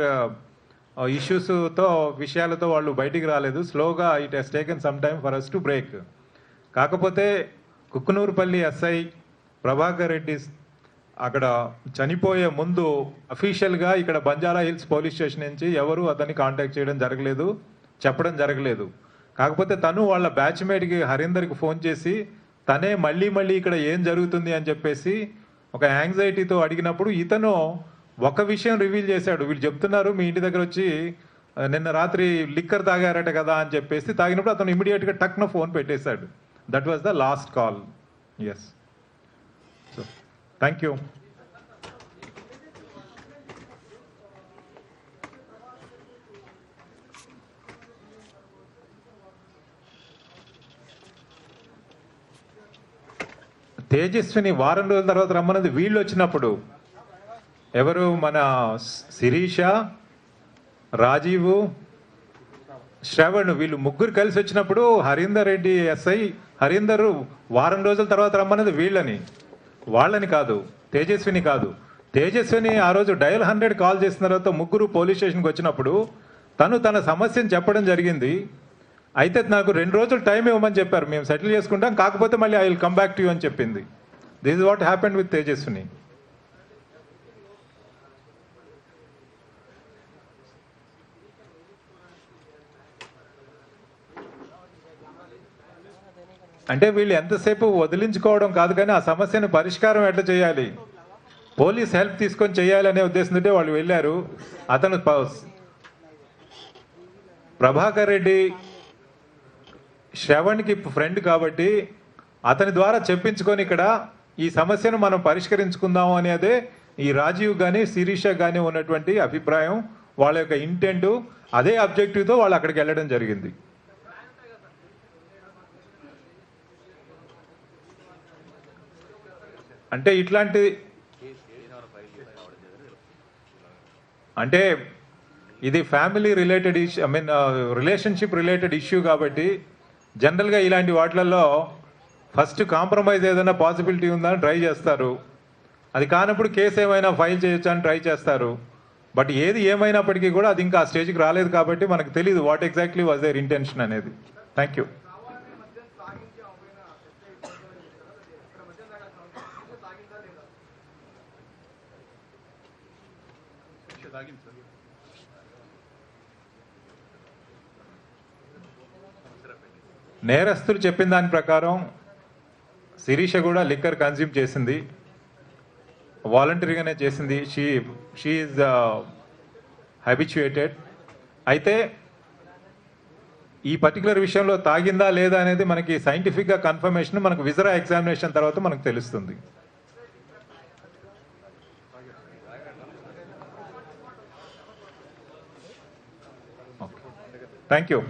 ఇష్యూస్తో విషయాలతో వాళ్ళు బయటికి రాలేదు. స్లోగా it has taken some time for us to break. కాకపోతే కుక్కునూరుపల్లి SI ప్రభాకర్ రెడ్డి అక్కడ చనిపోయే ముందు అఫీషియల్గా ఇక్కడ బంజారా హిల్స్ పోలీస్ స్టేషన్ నుంచి ఎవరు అతన్ని కాంటాక్ట్ చేయడం జరగలేదు, చెప్పడం జరగలేదు. కాకపోతే తను వాళ్ళ బ్యాచ్మేట్కి హరీందర్కి ఫోన్ చేసి తనే మళ్ళీ ఇక్కడ ఏం జరుగుతుంది అని చెప్పేసి ఒక యాంగ్జైటీతో అడిగినప్పుడు ఇతను ఒక విషయం రివీల్ చేశాడు. వీళ్ళు చెప్తున్నారు మీ ఇంటి దగ్గర వచ్చి నిన్న రాత్రి లిక్కర్ తాగారట కదా అని చెప్పేసి తాగినప్పుడు అతను ఇమీడియట్గా టక్న ఫోన్ పెట్టేశాడు. That was the last call. Yes, so thank you. Tejaswini వారం రోజుల తర్వాత రమ్మన్నది వీళ్ళు వచ్చినప్పుడు. ఎవరు? మన శిరీష, రాజీవ్, శ్రవణ్, వీళ్ళు ముగ్గురు కలిసి వచ్చినప్పుడు హరీందర్ రెడ్డి SI హరీందర్ వారం రోజుల తర్వాత రమ్మన్నది వీళ్ళని, వాళ్ళని కాదు, తేజస్విని కాదు. తేజస్విని ఆ రోజు డయల్ 100 కాల్ చేసిన తర్వాత ముగ్గురు పోలీస్ స్టేషన్కి వచ్చినప్పుడు తను తన సమస్యను చెప్పడం జరిగింది. అయితే నాకు 2 రోజులు టైం ఇవ్వమని చెప్పారు, మేము సెటిల్ చేసుకుంటాం, కాకపోతే మళ్ళీ I will come back to you అని చెప్పింది. This is what happened with Tejaswini. అంటే వీళ్ళు ఎంతసేపు వదిలించుకోవడం కాదు, కానీ ఆ సమస్యను పరిష్కారం ఎట్లా చేయాలి, పోలీస్ హెల్ప్ తీసుకొని చేయాలనే ఉద్దేశంతో వాళ్ళు వెళ్ళారు. అతను ప్రభాకర్ రెడ్డి శ్రవణ్కి ఫ్రెండ్ కాబట్టి అతని ద్వారా చెప్పించుకొని ఇక్కడ ఈ సమస్యను మనం పరిష్కరించుకుందాము అనేదే ఈ రాజీవ్ కానీ శిరీష కానీ ఉన్నటువంటి అభిప్రాయం, వాళ్ళ యొక్క ఇంటెంట్, అదే అబ్జెక్టివ్తో వాళ్ళు అక్కడికి వెళ్ళడం జరిగింది. అంటే ఇట్లాంటి అంటే ఇది family related issue, I mean relationship related issue కాబట్టి జనరల్గా ఇలాంటి వాటిలలో ఫస్ట్ కాంప్రమైజ్ ఏదైనా పాసిబిలిటీ ఉందా అని ట్రై చేస్తారు. అది కానప్పుడు కేసు ఏమైనా ఫైల్ చేయొచ్చా అని ట్రై చేస్తారు. బట్ ఏది ఏమైనప్పటికీ కూడా అది ఇంకా ఆ స్టేజ్కి రాలేదు కాబట్టి మనకు తెలియదు what exactly was their intention అనేది. Thank you. నేరస్తులు చెప్పిన దాని ప్రకారం శిరీష కూడా లిక్కర్ కన్జ్యూమ్ చేసింది, వాలంటరీగానే చేసింది. She is habituated. అయితే ఈ పర్టికులర్ విషయంలో తాగిందా లేదా అనేది మనకి సైంటిఫిక్గా కన్ఫర్మేషన్ మనకు విజరా ఎగ్జామినేషన్ తర్వాత మనకు తెలుస్తుంది. Thank you.